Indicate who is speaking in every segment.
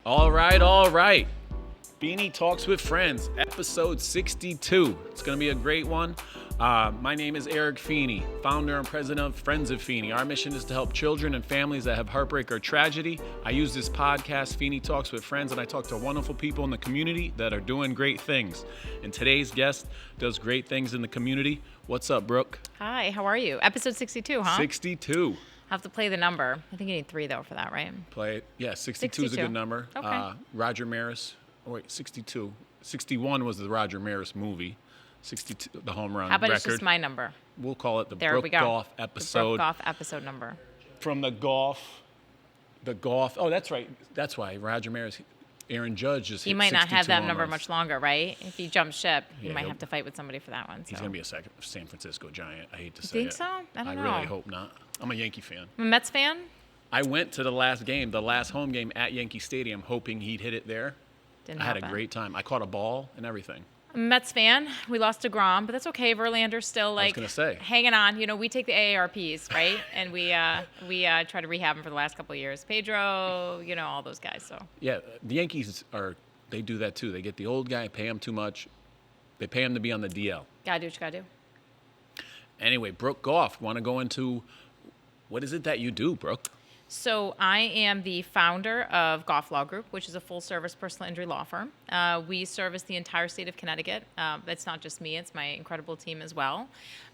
Speaker 1: All right. Feeney Talks with Friends, episode 62. It's going to be a great one. My name is Eric Feeney, founder and president of Friends of Feeney. Our mission is to help children and families that have heartbreak or tragedy. I use this podcast, Feeney Talks with Friends, and I talk to wonderful people in the community that are doing great things. And today's guest does great things in the community. What's up, Brooke?
Speaker 2: Hi, how are you? Episode 62, huh?
Speaker 1: 62.
Speaker 2: I have to play the number. I think you need 3, though, for that, right?
Speaker 1: Play it. Yeah, 62 is a good number.
Speaker 2: Okay.
Speaker 1: Roger Maris. Oh, wait, 62. 61 was the Roger Maris movie. 62, the home run
Speaker 2: How about
Speaker 1: record.
Speaker 2: it's just my number?
Speaker 1: We'll call it the
Speaker 2: There
Speaker 1: Brooke
Speaker 2: we go.
Speaker 1: Goff episode.
Speaker 2: The Brooke Goff episode number.
Speaker 1: From the Goff. Oh, that's right. That's why Roger Maris, Aaron Judge just hit
Speaker 2: He might not have
Speaker 1: 62
Speaker 2: that
Speaker 1: home
Speaker 2: number
Speaker 1: runs.
Speaker 2: much longer, right? If he jumps ship, he
Speaker 1: Yeah,
Speaker 2: might
Speaker 1: he'll-
Speaker 2: have to fight with somebody for that one. So.
Speaker 1: He's going to be a San Francisco Giant. I hate to say
Speaker 2: think
Speaker 1: it.
Speaker 2: so? I don't know.
Speaker 1: really hope not. I'm a Yankee fan.
Speaker 2: I'm a Mets fan?
Speaker 1: I went to the last home game at Yankee Stadium, hoping he'd hit it there.
Speaker 2: Didn't
Speaker 1: I had a
Speaker 2: happen.
Speaker 1: great time. I caught a ball and everything.
Speaker 2: I'm a Mets fan. We lost to Grom, but that's okay. Verlander's still
Speaker 1: gonna say.
Speaker 2: hanging on. You know, we take the AARPs, right? And we try to rehab him for the last couple of years. Pedro, you know, all those guys. So
Speaker 1: Yeah, the Yankees they do that too. They get the old guy, pay him too much. They pay him to be on the DL.
Speaker 2: gotta do what you gotta do.
Speaker 1: Anyway, Brooke Goff, want to go into what is it that you do, Brooke?
Speaker 2: So I am the founder of Goff Law Group, which is a full-service personal injury law firm. We service the entire state of Connecticut. That's not just me; it's my incredible team as well.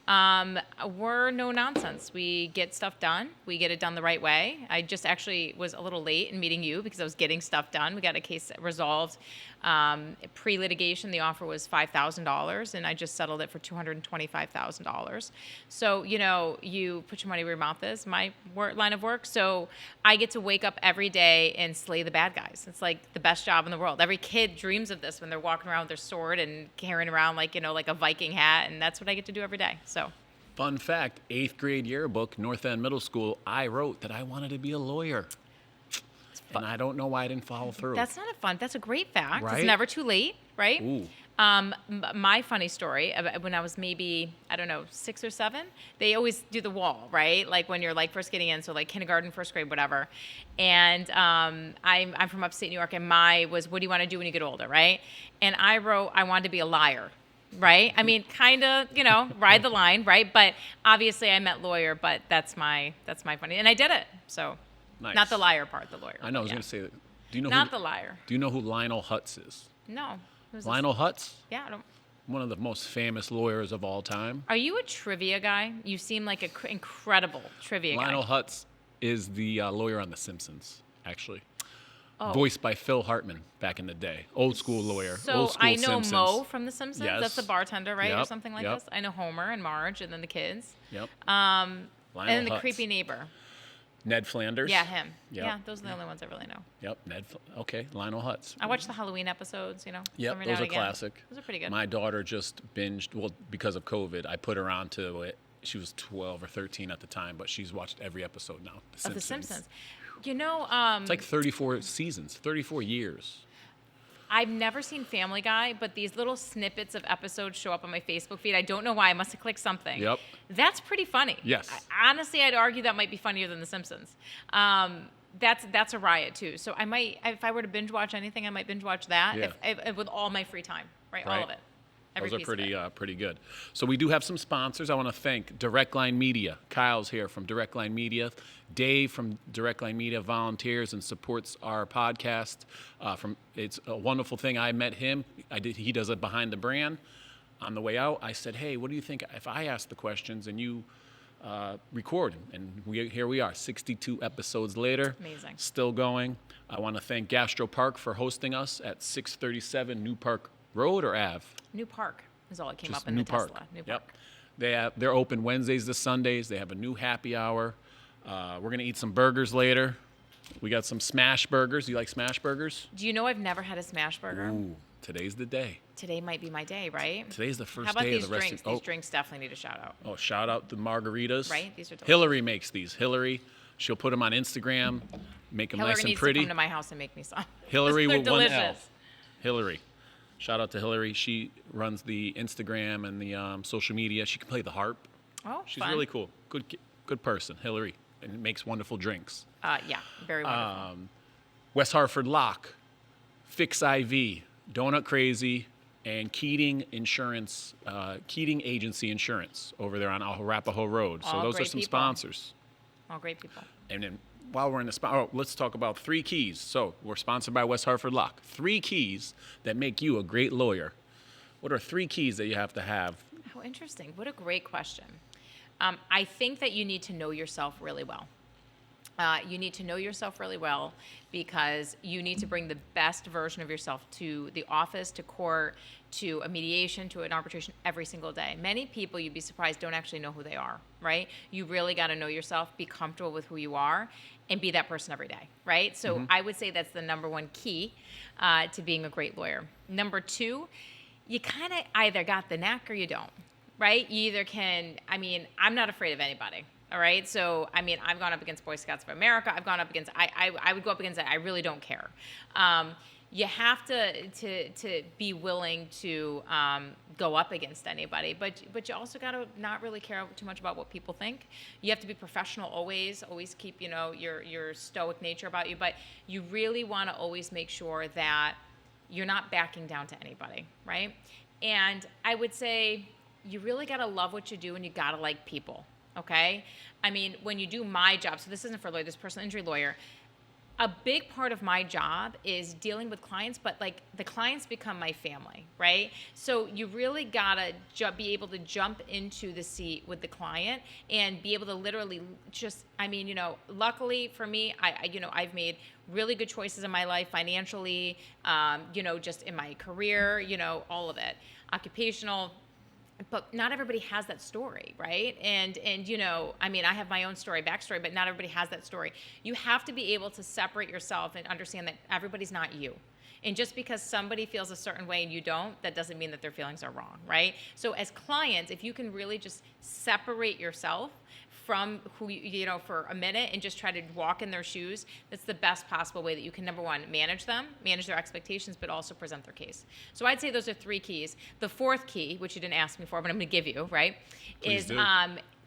Speaker 2: We're no nonsense. We get stuff done. We get it done the right way. I just actually was a little late in meeting you because I was getting stuff done. We got a case resolved. Pre-litigation, the offer was $5,000, and I just settled it for $225,000. So, you know, you put your money where your mouth is, my line of work. So I get to wake up every day and slay the bad guys. It's like the best job in the world. Every kid dreams of this when they're walking around with their sword and carrying around like a Viking hat, and that's what I get to do every day. So.
Speaker 1: Fun fact, 8th grade yearbook, North End Middle School, I wrote that I wanted to be a lawyer. And I don't know why I didn't follow through.
Speaker 2: That's not that's a great fact.
Speaker 1: Right?
Speaker 2: It's never too late, right?
Speaker 1: Ooh.
Speaker 2: My funny story, when I was maybe, 6 or 7, they always do the wall, right? Like when you're like first getting in, so like kindergarten, first grade, whatever. And I'm from upstate New York, and my was, what do you want to do when you get older, right? And I wrote, I wanted to be a liar. Right? I mean, kind of, ride the line, right? But obviously I meant lawyer, but that's my funny. And I did it. So
Speaker 1: Nice.
Speaker 2: not the liar part, the lawyer.
Speaker 1: I know, I was going to say that. Do you know
Speaker 2: Not the liar.
Speaker 1: Do you know who Lionel Hutz is?
Speaker 2: No. Who's this?
Speaker 1: Lionel Hutz?
Speaker 2: Yeah, I don't.
Speaker 1: One of the most famous lawyers of all time.
Speaker 2: Are you a trivia guy? You seem like an incredible trivia
Speaker 1: Lionel
Speaker 2: guy.
Speaker 1: Hutz is the lawyer on The Simpsons, actually.
Speaker 2: Oh.
Speaker 1: Voiced by Phil Hartman back in the day. Old school lawyer.
Speaker 2: So
Speaker 1: old school
Speaker 2: I know
Speaker 1: Simpsons.
Speaker 2: Mo from The Simpsons.
Speaker 1: Yes.
Speaker 2: That's the bartender, right? Or
Speaker 1: Yep,
Speaker 2: something like
Speaker 1: yep.
Speaker 2: this. I know Homer and Marge and then the kids.
Speaker 1: Yep.
Speaker 2: And then the
Speaker 1: Hutz.
Speaker 2: creepy neighbor.
Speaker 1: Ned Flanders.
Speaker 2: Yeah, him.
Speaker 1: Yep.
Speaker 2: Yeah, those are the only ones I really know.
Speaker 1: Yep. Okay. Lionel Hutz.
Speaker 2: I watch the Halloween episodes,
Speaker 1: Yep.
Speaker 2: every now
Speaker 1: Those
Speaker 2: and
Speaker 1: are
Speaker 2: again.
Speaker 1: classic.
Speaker 2: Those are pretty good.
Speaker 1: My daughter just binged. Well, because of COVID, I put her onto it. She was 12 or 13 at the time, but she's watched every episode now.
Speaker 2: Of The Simpsons.
Speaker 1: It's like 34 seasons, 34 years.
Speaker 2: I've never seen Family Guy, but these little snippets of episodes show up on my Facebook feed. I don't know why. I must have clicked something.
Speaker 1: Yep.
Speaker 2: That's pretty funny.
Speaker 1: Yes.
Speaker 2: Honestly, I'd argue that might be funnier than The Simpsons. That's a riot too. So I might, if I were to binge watch anything, I might binge watch that
Speaker 1: Yeah.
Speaker 2: if with all my free time, right? All
Speaker 1: Right.
Speaker 2: of it. Every
Speaker 1: Those
Speaker 2: piece
Speaker 1: are
Speaker 2: of it.
Speaker 1: pretty good. So we do have some sponsors. I want to thank Direct Line Media. Kyle's here from Direct Line Media. Dave from Direct Line Media volunteers and supports our podcast. It's a wonderful thing. I met him. He does it behind the brand. On the way out, I said, "Hey, what do you think if I ask the questions and you record?" And here we are, 62 episodes later.
Speaker 2: Amazing.
Speaker 1: Still going. I want to thank GastroPark for hosting us at 637 New Park Road or Ave.
Speaker 2: New Park is all it came
Speaker 1: Just
Speaker 2: up in
Speaker 1: New
Speaker 2: the
Speaker 1: Park.
Speaker 2: Tesla. New
Speaker 1: Yep.
Speaker 2: Park.
Speaker 1: They're open Wednesdays to Sundays. They have a new happy hour. We're going to eat some burgers later. We got some smash burgers. You like smash burgers?
Speaker 2: Do you know I've never had a smash burger?
Speaker 1: Ooh, today's the day.
Speaker 2: Today might be my day, right?
Speaker 1: Today's the first
Speaker 2: How about
Speaker 1: day
Speaker 2: these
Speaker 1: of the rest
Speaker 2: drinks?
Speaker 1: of
Speaker 2: These drinks definitely need a shout out.
Speaker 1: Oh, shout out the margaritas.
Speaker 2: Right? These are delicious.
Speaker 1: Hilary makes these. Hilary, she'll put them on Instagram, make them
Speaker 2: Hillary
Speaker 1: nice and
Speaker 2: needs
Speaker 1: pretty.
Speaker 2: to come to my house and make me some.
Speaker 1: Hilary
Speaker 2: They're
Speaker 1: with one L.
Speaker 2: delicious.
Speaker 1: Hilary. Shout out to Hilary. She runs the Instagram and the social media. She can play the harp.
Speaker 2: Oh,
Speaker 1: She's
Speaker 2: fun.
Speaker 1: really cool. Good person, Hilary, and makes wonderful drinks.
Speaker 2: Yeah, very wonderful.
Speaker 1: West Hartford Lock. Fix IV, Donut Crazy, and Keating Agency Insurance over there on Arapahoe Road. So
Speaker 2: All
Speaker 1: those are
Speaker 2: great
Speaker 1: some
Speaker 2: people.
Speaker 1: sponsors.
Speaker 2: All great people.
Speaker 1: And then while we're in the let's talk about 3 keys. So we're sponsored by West Hartford Lock. 3 keys that make you a great lawyer. What are 3 keys that you have to have?
Speaker 2: Oh, interesting. What a great question. I think that you need to know yourself really well. You need to know yourself really well because you need to bring the best version of yourself to the office, to court, to a mediation, to an arbitration every single day. Many people, you'd be surprised, don't actually know who they are, right? You really got to know yourself, be comfortable with who you are, and be that person every day, right? So I would say that's the number 1 key to being a great lawyer. Number 2, you kind of either got the knack or you don't, right? You either can, I'm not afraid of anybody. All right. So, I've gone up against Boy Scouts of America. I've gone up against, I would go up against that. I really don't care. You have to be willing to go up against anybody, but you also got to not really care too much about what people think. You have to be professional always keep, your stoic nature about you, but you really want to always make sure that you're not backing down to anybody. Right. And I would say you really got to love what you do and you got to like people. Okay? When you do my job, so this isn't for a lawyer, this personal injury lawyer, a big part of my job is dealing with clients, but like the clients become my family, right? So you really gotta be able to jump into the seat with the client and be able to literally just, luckily for me, I've made really good choices in my life financially, just in my career, all of it, occupational. But not everybody has that story, right? And I have my own backstory, but not everybody has that story. You have to be able to separate yourself and understand that everybody's not you. And just because somebody feels a certain way and you don't, that doesn't mean that their feelings are wrong, right? So as clients, if you can really just separate yourself from who for a minute and just try to walk in their shoes, that's the best possible way that you can, number 1, manage their expectations, but also present their case. So I'd say those are 3 keys. The 4th key, which you didn't ask me for, but I'm going to give you, right,
Speaker 1: Please do.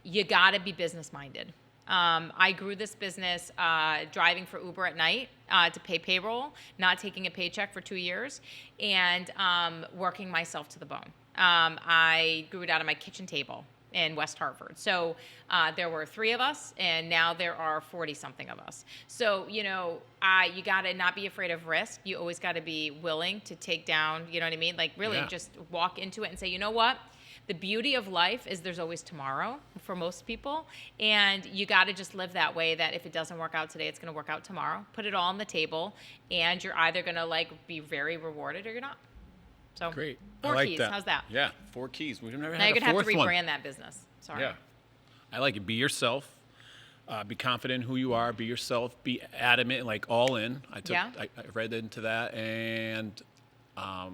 Speaker 2: You got to be business minded. I grew this business driving for Uber at night to pay payroll, not taking a paycheck for 2 years, and working myself to the bone. I grew it out of my kitchen table in West Hartford. So there were 3 of us, and now there are 40-something of us. So, you got to not be afraid of risk. You always got to be willing to take down, Like really just walk into it and say, you know what? The beauty of life is there's always tomorrow for most people, and you got to just live that way that if it doesn't work out today, it's going to work out tomorrow. Put it all on the table, and you're either going to be very rewarded or you're not. So
Speaker 1: Great.
Speaker 2: 4
Speaker 1: I like
Speaker 2: keys.
Speaker 1: that.
Speaker 2: How's that?
Speaker 1: Yeah, 4 keys. We've never
Speaker 2: Now
Speaker 1: had
Speaker 2: you're
Speaker 1: a
Speaker 2: going to have
Speaker 1: fourth
Speaker 2: to
Speaker 1: one.
Speaker 2: rebrand that business. Sorry.
Speaker 1: Yeah. I like it. Be yourself. Be confident in who you are. Be yourself. Be adamant, like all in. I read into that, and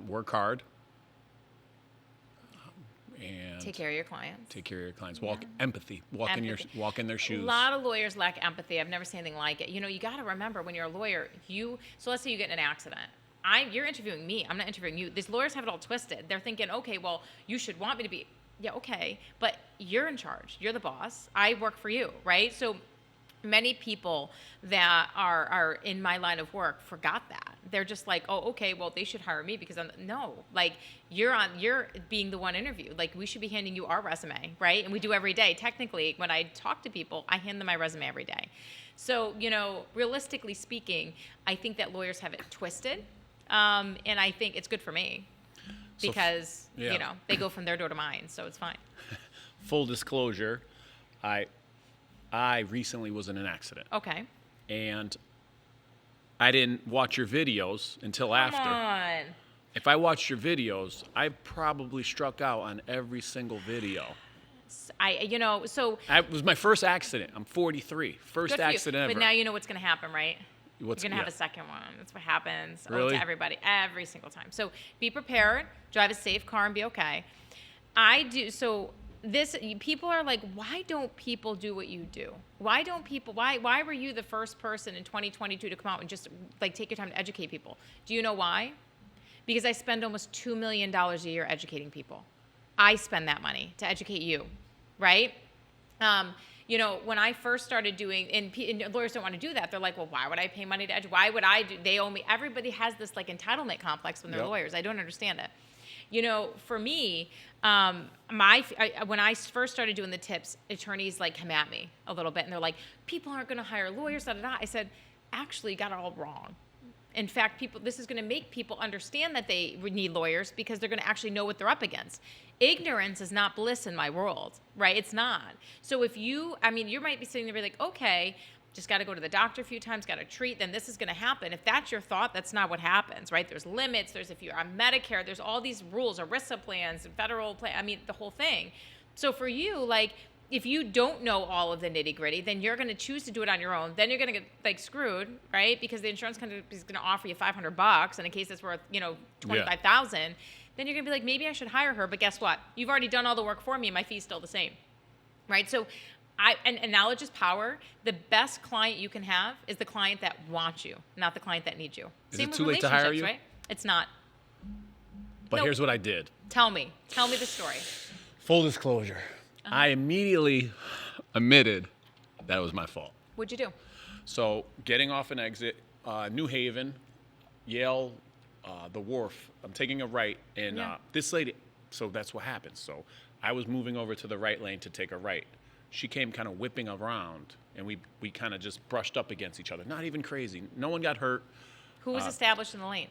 Speaker 1: work hard. And
Speaker 2: take care of your clients.
Speaker 1: Empathy. Walk in their shoes.
Speaker 2: A lot of lawyers lack empathy. I've never seen anything like it. You got to remember when you're a lawyer, so let's say you get in an accident. You're interviewing me. I'm not interviewing you. These lawyers have it all twisted. They're thinking, okay, well, you should want me to be. Yeah, okay. But you're in charge. You're the boss. I work for you, right? So many people that are in my line of work forgot that. They're just like, oh, okay, well, they should hire me because you're being the one interviewed. Like, we should be handing you our resume, right? And we do every day. Technically, when I talk to people, I hand them my resume every day. So, realistically speaking, I think that lawyers have it twisted. And I think it's good for me because, they go from their door to mine, so it's fine.
Speaker 1: Full disclosure, I recently was in an accident.
Speaker 2: Okay.
Speaker 1: And I didn't watch your videos until after.
Speaker 2: Come on.
Speaker 1: If I watched your videos, I probably struck out on every single video. It was my first accident. I'm 43. First accident ever.
Speaker 2: But now you know what's going to happen, right? You're going to have a second one. That's what happens
Speaker 1: really?
Speaker 2: To everybody every single time. So be prepared, drive a safe car, and be okay. People are like, why don't people do what you do? Why were you the first person in 2022 to come out and just take your time to educate people? Do you know why? Because I spend almost $2 million a year educating people. I spend that money to educate you, right? You know, when I first started doing, and lawyers don't want to do that. They're like, well, why would I pay money to why would I do, they owe me. Everybody has this like entitlement complex when they're lawyers. I don't understand it. You know, for me, when I first started doing the tips, attorneys like come at me a little bit and they're like, people aren't going to hire lawyers, da, da, da. I said, actually, you got it all wrong. In fact, this is going to make people understand that they need lawyers because they're going to actually know what they're up against. Ignorance is not bliss in my world, right? It's not. So if you might be sitting there and be like, okay, just got to go to the doctor a few times, got to treat, then this is going to happen. If that's your thought, that's not what happens, right? There's limits. There's if you're on Medicare, there's all these rules, ERISA plans, federal plan, the whole thing. So for you, like, if you don't know all of the nitty gritty, then you're going to choose to do it on your own. Then you're going to get like screwed, right? Because the insurance company is going to offer you $500 in a case that's worth, $25,000. Then you're going to be like, maybe I should hire her. But guess what? You've already done all the work for me and my fee's still the same, right? So and knowledge is power. The best client you can have is the client that wants you, not the client that needs you.
Speaker 1: Is
Speaker 2: Same
Speaker 1: it
Speaker 2: with
Speaker 1: too late to hire you?
Speaker 2: right? It's not.
Speaker 1: But here's what I did.
Speaker 2: Tell me the story.
Speaker 1: Full disclosure. I immediately admitted that it was my fault.
Speaker 2: What'd you do?
Speaker 1: So getting off an exit, New Haven, Yale, the Wharf, I'm taking a right, and this lady, so that's what happened. So I was moving over to the right lane to take a right. She came kind of whipping around, and we kind of just brushed up against each other. Not even crazy. No one got hurt.
Speaker 2: Who was established in the lane?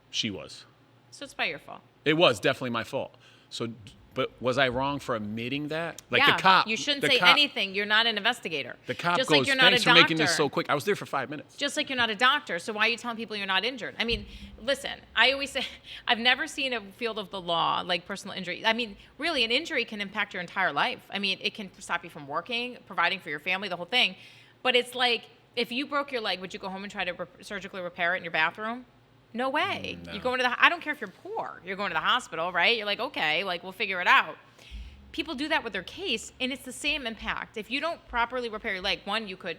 Speaker 1: She was.
Speaker 2: So it's by your fault.
Speaker 1: It was definitely my fault. So, but was I wrong for admitting that? Like
Speaker 2: yeah,
Speaker 1: the cop.
Speaker 2: You shouldn't say anything. You're not an investigator.
Speaker 1: The cop
Speaker 2: Just
Speaker 1: goes,
Speaker 2: like you're not
Speaker 1: thanks
Speaker 2: a
Speaker 1: for
Speaker 2: doctor.
Speaker 1: making this so quick. I was there for 5 minutes.
Speaker 2: Just like you're not a doctor. So why are you telling people you're not injured? I mean, listen, I always say, I've never seen a field of the law like personal injury. I mean, really, an injury can impact your entire life. I mean, it can stop you from working, providing for your family, the whole thing. But it's like, if you broke your leg, would you go home and try to surgically repair it in your bathroom? No way.
Speaker 1: No.
Speaker 2: You go into I don't care if you're poor. You're going to the hospital, right? You're like, okay, like we'll figure it out. People do that with their case, and it's the same impact. If you don't properly repair your leg, one, you could,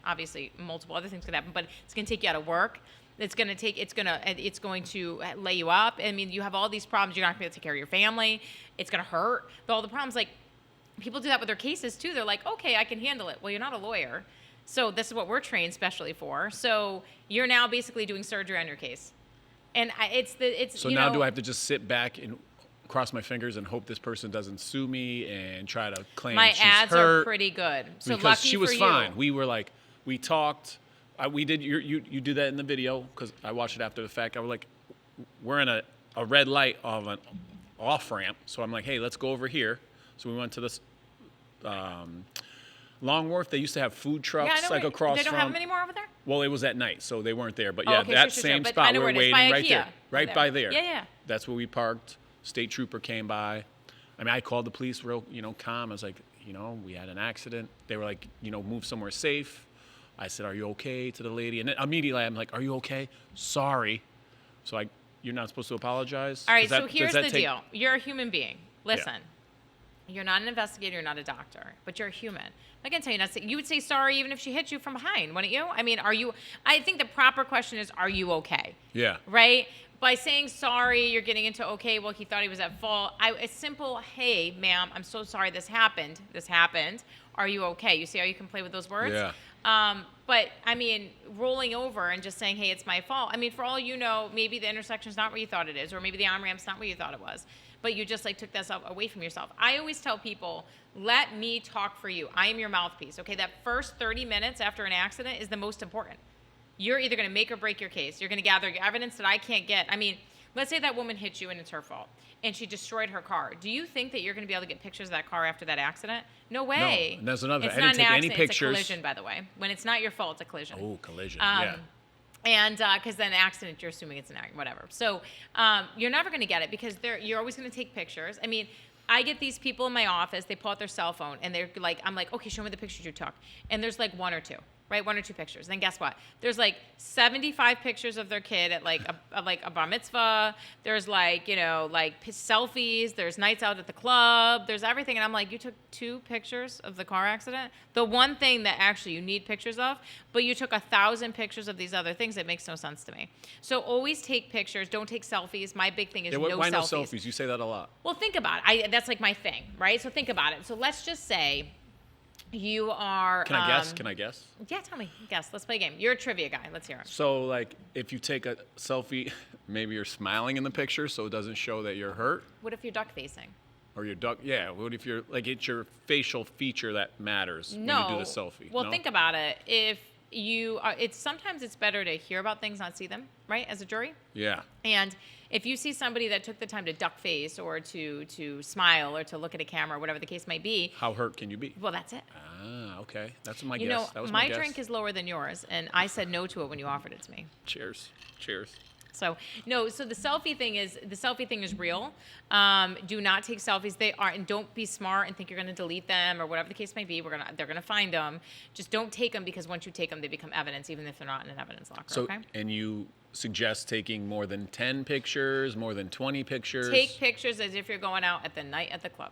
Speaker 2: obviously multiple other things could happen, but it's going to take you out of work. It's going to lay you up. I mean, you have all these problems. You're not going to be able to take care of your family. It's going to hurt. All the problems, like, people do that with their cases too. They're like, okay, I can handle it. Well, you're not a lawyer. So this is what we're trained specially for. So you're now basically doing surgery on your case. And
Speaker 1: So now do I have to just sit back and cross my fingers and hope this person doesn't sue me and try to claim
Speaker 2: my
Speaker 1: she's
Speaker 2: ads
Speaker 1: hurt?
Speaker 2: are pretty good. So
Speaker 1: because
Speaker 2: lucky
Speaker 1: she was
Speaker 2: for
Speaker 1: fine.
Speaker 2: you.
Speaker 1: We were like, we talked. We did. You do that in the video because I watched it after the fact. I was like, we're in a red light of an off ramp. So I'm like, hey, let's go over here. So we went to this Long Wharf. They used to have food trucks like across
Speaker 2: They don't
Speaker 1: from.
Speaker 2: have them anymore over there?
Speaker 1: Well, it was at night, so they weren't there. But
Speaker 2: Oh,
Speaker 1: yeah,
Speaker 2: okay,
Speaker 1: that
Speaker 2: sure.
Speaker 1: same
Speaker 2: But
Speaker 1: spot
Speaker 2: I know
Speaker 1: we're
Speaker 2: where it is.
Speaker 1: waiting
Speaker 2: By
Speaker 1: right
Speaker 2: IKEA.
Speaker 1: there, right by there.
Speaker 2: Yeah.
Speaker 1: That's where we parked. State trooper came by. I mean, I called the police real, calm. I was like, we had an accident. They were like, move somewhere safe. I said, are you okay, to the lady? And then immediately I'm like, are you okay? Sorry. So you're not supposed to apologize?
Speaker 2: All right, so here's the deal. You're a human being. Listen.
Speaker 1: Yeah.
Speaker 2: You're not an investigator, you're not a doctor, but you're a human. I can tell you not to, you would say sorry even if she hit you from behind, wouldn't you? I mean, I think the proper question is, are you okay?
Speaker 1: Yeah.
Speaker 2: Right? By saying sorry, you're getting into, okay, well, he thought he was at fault. A simple, hey, ma'am, I'm so sorry this happened. Are you okay? You see how you can play with those words?
Speaker 1: Yeah.
Speaker 2: But, rolling over and just saying, hey, it's my fault. I mean, for all you know, maybe the intersection's not where you thought it is, or maybe the on-ramp's not where you thought it was. But you just took that away from yourself. I always tell people, let me talk for you. I am your mouthpiece, okay? That first 30 minutes after an accident is the most important. You're either going to make or break your case. You're going to gather evidence that I can't get. I mean, let's say that woman hit you and it's her fault, and she destroyed her car. Do you think that you're going to be able to get pictures of that car after that accident? No way.
Speaker 1: No, and that's another.
Speaker 2: It's
Speaker 1: I
Speaker 2: not
Speaker 1: didn't take
Speaker 2: an
Speaker 1: any
Speaker 2: accident.
Speaker 1: pictures.
Speaker 2: It's a collision, by the way. When it's not your fault, it's a collision.
Speaker 1: Oh, collision. Yeah.
Speaker 2: And because then accident, you're assuming it's an accident, whatever. So you're never going to get it because you're always going to take pictures. I mean, I get these people in my office, they pull out their cell phone, and they're like, I'm like, okay, show me the pictures you took. And there's one or two, right? 1 or 2 pictures. Then guess what? There's 75 pictures of their kid at a bar mitzvah. There's selfies. There's nights out at the club. There's everything. And I'm like, you took 2 pictures of the car accident? The one thing that actually you need pictures of, but you took 1,000 pictures of these other things. It makes no sense to me. So always take pictures. Don't take selfies. My big thing is no selfies.
Speaker 1: Why no selfies? You say that a lot.
Speaker 2: Well, think about it. That's my thing, right? So think about it. So let's just say You are.
Speaker 1: Can I guess? Can I guess?
Speaker 2: Yeah, tell me. Guess. Let's play a game. You're a trivia guy. Let's hear it.
Speaker 1: So, like, if you take a selfie, maybe you're smiling in the picture, so it doesn't show that you're hurt.
Speaker 2: What if you're duck facing?
Speaker 1: Or your duck, yeah. What if you're like it's your facial feature that matters
Speaker 2: No.
Speaker 1: when you do the selfie?
Speaker 2: Well,
Speaker 1: no?
Speaker 2: think about it. If you are, sometimes it's better to hear about things, not see them, right? As a jury.
Speaker 1: Yeah.
Speaker 2: And if you see somebody that took the time to duck face or to smile or to look at a camera, or whatever the case might be.
Speaker 1: How hurt can you be?
Speaker 2: Well, that's it.
Speaker 1: Ah, okay. That's my
Speaker 2: You
Speaker 1: guess.
Speaker 2: know,
Speaker 1: That was
Speaker 2: my
Speaker 1: guess.
Speaker 2: drink is lower than yours, and I said no to it when you offered it to me.
Speaker 1: Cheers. Cheers.
Speaker 2: So no, so the selfie thing is real. Do not take selfies. They are, and don't be smart and think you're going to delete them or whatever the case may be. They're gonna find them. Just don't take them, because once you take them, they become evidence, even if they're not in an evidence locker.
Speaker 1: So,
Speaker 2: okay.
Speaker 1: and you suggest taking more than 10 pictures, more than 20 pictures?
Speaker 2: Take pictures as if you're going out at the night at the club.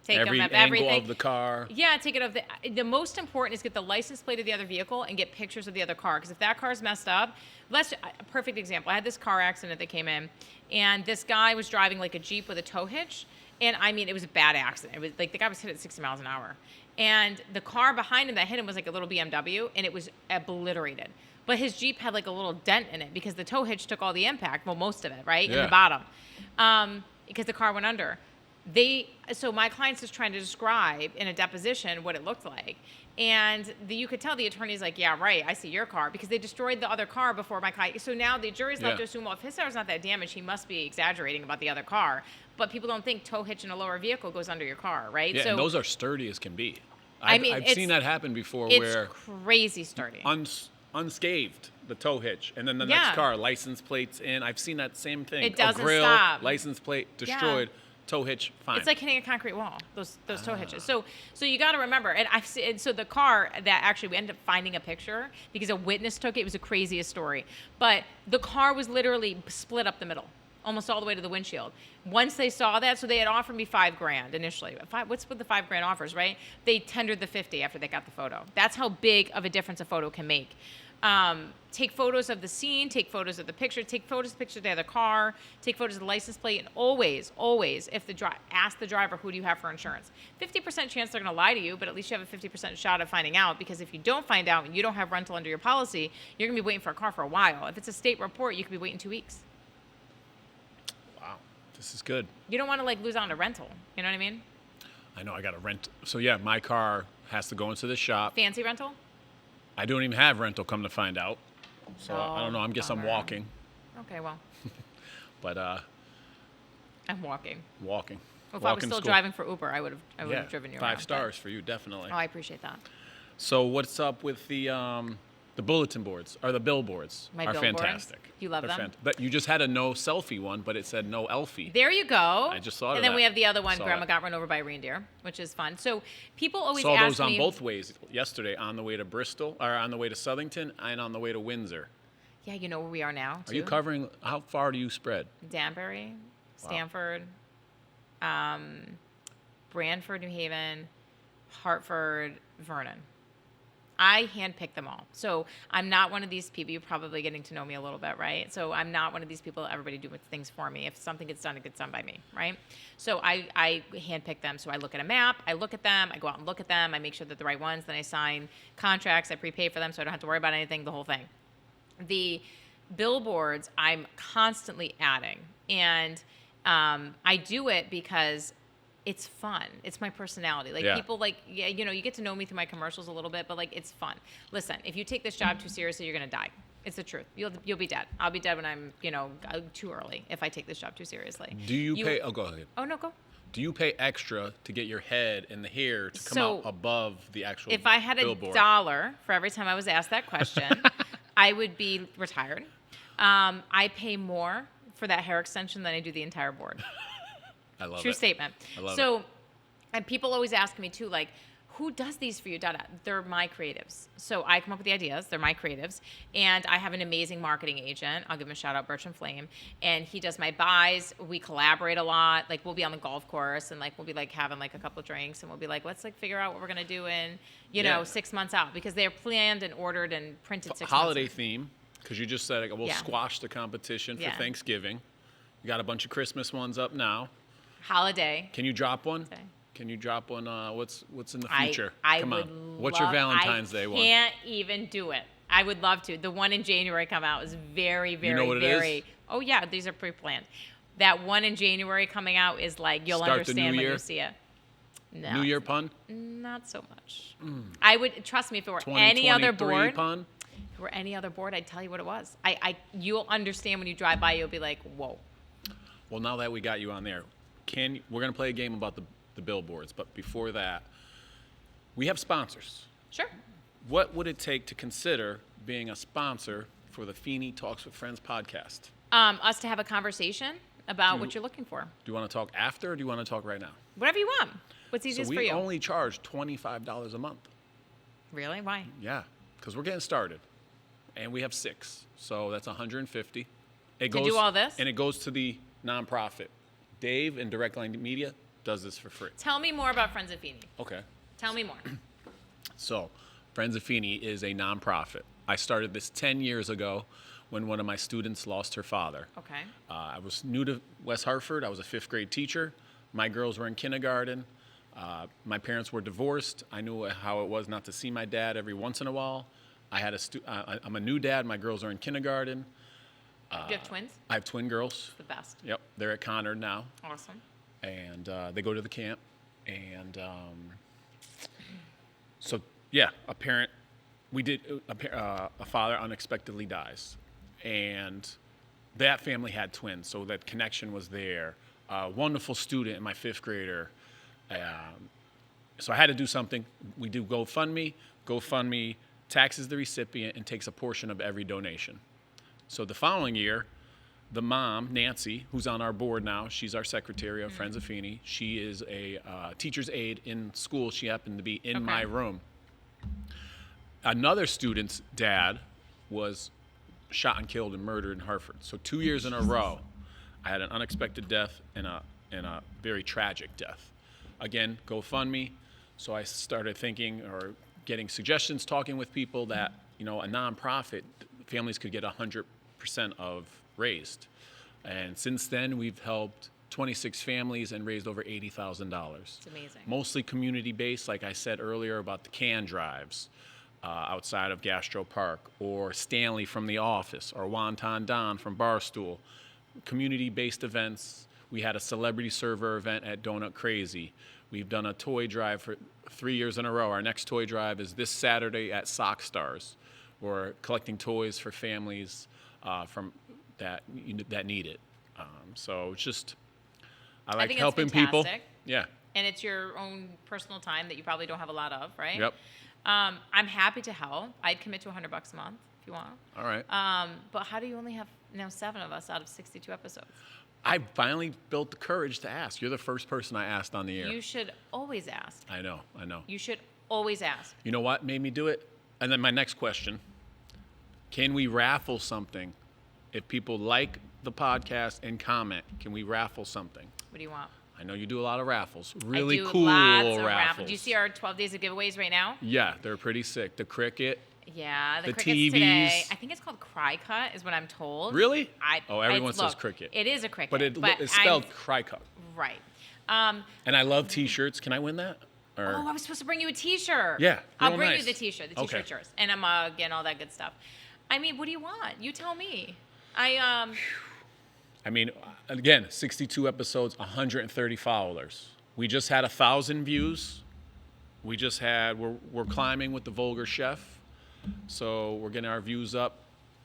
Speaker 2: Take
Speaker 1: Every
Speaker 2: them of
Speaker 1: angle
Speaker 2: everything.
Speaker 1: of the car.
Speaker 2: Yeah, take it of the most important is get the license plate of the other vehicle and get pictures of the other car. Because if that car's messed up, a perfect example. I had this car accident that came in, and this guy was driving like a Jeep with a tow hitch. And I mean, it was a bad accident. It was like the guy was hit at 60 miles an hour. And the car behind him that hit him was like a little BMW, and it was obliterated. But his Jeep had like a little dent in it because the tow hitch took all the impact, well, most of it, right?
Speaker 1: Yeah.
Speaker 2: In the bottom. Because the car went under. So my client's just trying to describe in a deposition what it looked like. And you could tell the attorney's like, yeah, right, I see your car, because they destroyed the other car before my client. So now the jury's left to assume, well, if his car's not that damaged, he must be exaggerating about the other car. But people don't think tow hitch in a lower vehicle goes under your car, right?
Speaker 1: Yeah,
Speaker 2: so,
Speaker 1: and those are sturdy as can be.
Speaker 2: I mean,
Speaker 1: I've
Speaker 2: it's-
Speaker 1: seen that happen before
Speaker 2: it's
Speaker 1: where
Speaker 2: crazy sturdy.
Speaker 1: unscathed, the tow hitch, and then the
Speaker 2: Yeah.
Speaker 1: next car, license plates in. I've seen that same thing.
Speaker 2: It doesn't
Speaker 1: a grill,
Speaker 2: stop.
Speaker 1: license plate destroyed, tow hitch fine.
Speaker 2: It's like hitting a concrete wall, those tow hitches. So you got to remember, and so the car that actually we ended up finding a picture because a witness took it. It was the craziest story. But the car was literally split up the middle, almost all the way to the windshield. Once they saw that, so they had offered me $5,000 initially. What's with the $5,000 offers, right? They tendered the 50 after they got the photo. That's how big of a difference a photo can make. Take photos of the scene, take photos of the picture, take pictures of the other car, take photos of the license plate, and always, if ask the driver, who do you have for insurance? 50% chance they're going to lie to you, but at least you have a 50% shot of finding out, because if you don't find out and you don't have rental under your policy, you're going to be waiting for a car for a while. If it's a state report, you could be waiting 2 weeks.
Speaker 1: Wow, this is good.
Speaker 2: You don't want to lose out on a rental. You know what I mean?
Speaker 1: I know I got to rent. So yeah, my car has to go into the shop.
Speaker 2: Fancy rental?
Speaker 1: I don't even have rental, come to find out. So I don't know. I guess I'm
Speaker 2: bummer.
Speaker 1: walking.
Speaker 2: Okay, well,
Speaker 1: But
Speaker 2: I'm walking.
Speaker 1: walking.
Speaker 2: Well, if I was
Speaker 1: Walking
Speaker 2: still
Speaker 1: school.
Speaker 2: driving for Uber, I would have driven you around.
Speaker 1: 5 stars for you, definitely.
Speaker 2: Oh, I appreciate that.
Speaker 1: So what's up with the bulletin boards or the billboards?
Speaker 2: My
Speaker 1: are
Speaker 2: billboards?
Speaker 1: fantastic.
Speaker 2: You love
Speaker 1: They're
Speaker 2: them?
Speaker 1: But you just had a no selfie one, but it said no Elfie.
Speaker 2: There you go.
Speaker 1: I just thought of
Speaker 2: And then
Speaker 1: that.
Speaker 2: we have the other one,
Speaker 1: Saw
Speaker 2: Grandma
Speaker 1: that.
Speaker 2: got run over by a reindeer, which is fun. So people always
Speaker 1: Saw
Speaker 2: ask
Speaker 1: those on
Speaker 2: me.
Speaker 1: both ways yesterday, on the way to Bristol, or on the way to Southington, and on the way to Windsor.
Speaker 2: Yeah, you know where we are now, too.
Speaker 1: Are you covering? How far do you spread?
Speaker 2: Danbury, Stamford, Brantford, New Haven, Hartford, Vernon. I handpick them all. So I'm not one of these people, you're probably getting to know me a little bit, right? So I'm not one of these people that everybody do things for me. If something gets done, it gets done by me, right? So I handpick them. So I look at a map, I look at them, I go out and look at them, I make sure they're the right ones, then I sign contracts, I prepay for them so I don't have to worry about anything, the whole thing. The billboards, I'm constantly adding. And I do it because it's fun. It's my personality. Like people you get to know me through my commercials a little bit, but it's fun. Listen, if you take this job too seriously, you're going to die. It's the truth. You'll be dead. I'll be dead when I'm, too early if I take this job too seriously.
Speaker 1: Do you pay? Oh, go ahead.
Speaker 2: Oh, no, go.
Speaker 1: Do you pay extra to get your head and the hair to come out above the actual
Speaker 2: If I had
Speaker 1: billboard?
Speaker 2: $1 for every time I was asked that question, I would be retired. I pay more for that hair extension than I do the entire board.
Speaker 1: I love
Speaker 2: True
Speaker 1: it.
Speaker 2: statement.
Speaker 1: I love
Speaker 2: so,
Speaker 1: it.
Speaker 2: and people always ask me too, who does these for you? They're my creatives. So I come up with the ideas. They're my creatives. And I have an amazing marketing agent. I'll give him a shout out, Bertram Flame. And he does my buys. We collaborate a lot. We'll be on the golf course and we'll be having a couple drinks and we'll be let's figure out what we're going to do in, 6 months out, because they're planned and ordered and printed 6 months
Speaker 1: Holiday
Speaker 2: out.
Speaker 1: theme, because you just said we'll squash the competition for Thanksgiving. You got a bunch of Christmas ones up now.
Speaker 2: Holiday.
Speaker 1: Can you drop one?
Speaker 2: Okay.
Speaker 1: Can you drop one? What's in the future?
Speaker 2: I
Speaker 1: Come
Speaker 2: would
Speaker 1: on. What's your Valentine's Day one?
Speaker 2: I can't even do it. I would love to. The one in January come out is very, very,
Speaker 1: You know what it
Speaker 2: very.
Speaker 1: is?
Speaker 2: Oh yeah, these are pre-planned. That one in January coming out is like you'll
Speaker 1: Start the
Speaker 2: understand
Speaker 1: new
Speaker 2: when
Speaker 1: year?
Speaker 2: you see it. No,
Speaker 1: New Year pun?
Speaker 2: not so much. I would trust me if it were any other
Speaker 1: 2023
Speaker 2: board.
Speaker 1: pun?
Speaker 2: If it were any other board, I'd tell you what it was. You'll understand when you drive by. You'll be like, whoa.
Speaker 1: Well, now that we got you on there, we're going to play a game about the billboards, but before that, we have sponsors.
Speaker 2: Sure.
Speaker 1: What would it take to consider being a sponsor for the Feeney Talks with Friends podcast?
Speaker 2: Us to have a conversation about what you're looking for.
Speaker 1: Do you want to talk after, or do you want to talk right now?
Speaker 2: Whatever you want. What's
Speaker 1: So
Speaker 2: easiest for
Speaker 1: we
Speaker 2: you?
Speaker 1: only charge $25 a month.
Speaker 2: Really? Why?
Speaker 1: Yeah, because we're getting started, and we have 6, so that's $150. It
Speaker 2: To do all this?
Speaker 1: And it goes to the nonprofit. Dave in Direct Line Media does this for free.
Speaker 2: Tell me more about Friends of Feeney.
Speaker 1: Okay.
Speaker 2: Tell me more.
Speaker 1: So, Friends of Feeney is a nonprofit. I started this 10 years ago when one of my students lost her father.
Speaker 2: Okay.
Speaker 1: I was new to West Hartford. I was a 5th grade teacher. My girls were in kindergarten. My parents were divorced. I knew how it was not to see my dad every once in a while. I'm a new dad. My girls are in kindergarten.
Speaker 2: Do you have twins?
Speaker 1: I have twin girls.
Speaker 2: The best.
Speaker 1: Yep, they're at Conard now,
Speaker 2: Awesome.
Speaker 1: and they go to the camp. And so, yeah, a father unexpectedly dies, and that family had twins, so that connection was there. Wonderful student and my 5th grader. So I had to do something. We do GoFundMe. GoFundMe taxes the recipient and takes a portion of every donation. So the following year, the mom, Nancy, who's on our board now, she's our secretary of Friends of Feeney. She is a teacher's aide in school. She happened to be in my room. Another student's dad was shot and killed and murdered in Hartford. So 2 years in a row, I had an unexpected death and a very tragic death. Again, GoFundMe. So I started thinking or getting suggestions, talking with people that, a nonprofit, families could get 100% of raised. And since then, we've helped 26 families and raised over $80,000.
Speaker 2: It's amazing.
Speaker 1: Mostly community-based, like I said earlier about the can drives outside of GastroPark, or Stanley from The Office, or Wonton Don from Barstool. Community-based events. We had a celebrity server event at Donut Crazy. We've done a toy drive for 3 years in a row. Our next toy drive is this Saturday at Sockstarz. We're collecting toys for families from that need it. So it's just, I like
Speaker 2: think
Speaker 1: helping
Speaker 2: it's
Speaker 1: people.
Speaker 2: fantastic.
Speaker 1: Yeah.
Speaker 2: And it's your own personal time that you probably don't have a lot of, right?
Speaker 1: Yep.
Speaker 2: I'm happy to help. I'd commit to $100 a month if you want.
Speaker 1: All right.
Speaker 2: But how do you only have 7 of us out of 62 episodes?
Speaker 1: I finally built the courage to ask. You're the first person I asked on the air.
Speaker 2: You should always ask.
Speaker 1: I know.
Speaker 2: You should always ask.
Speaker 1: You know what made me do it? And then my next question, can we raffle something? If people like the podcast and comment, can we raffle something?
Speaker 2: What do you want?
Speaker 1: I know you do a lot of raffles. Really
Speaker 2: I do
Speaker 1: cool
Speaker 2: lots of
Speaker 1: raffles.
Speaker 2: Do you see our 12 days of giveaways right now?
Speaker 1: Yeah, they're pretty sick. The cricket.
Speaker 2: Yeah, the crickets
Speaker 1: TVs.
Speaker 2: today. I think it's called Cry Cut, is what I'm told.
Speaker 1: Really? Everyone says
Speaker 2: look,
Speaker 1: cricket.
Speaker 2: It is a cricket.
Speaker 1: But it's spelled Cry Cut.
Speaker 2: Right.
Speaker 1: And I love T-shirts. Can I win that? Or,
Speaker 2: Oh, I was supposed to bring you a T-shirt.
Speaker 1: Yeah,
Speaker 2: I'll
Speaker 1: real
Speaker 2: bring
Speaker 1: nice.
Speaker 2: you the T-shirt. The
Speaker 1: Okay.
Speaker 2: T-shirt's yours, and a mug and all that good stuff. I mean, what do you want? You tell me. I
Speaker 1: mean, again, 62 episodes, 130 followers. We just had 1,000 views. We're climbing with the Vulgar Chef. So we're getting our views up.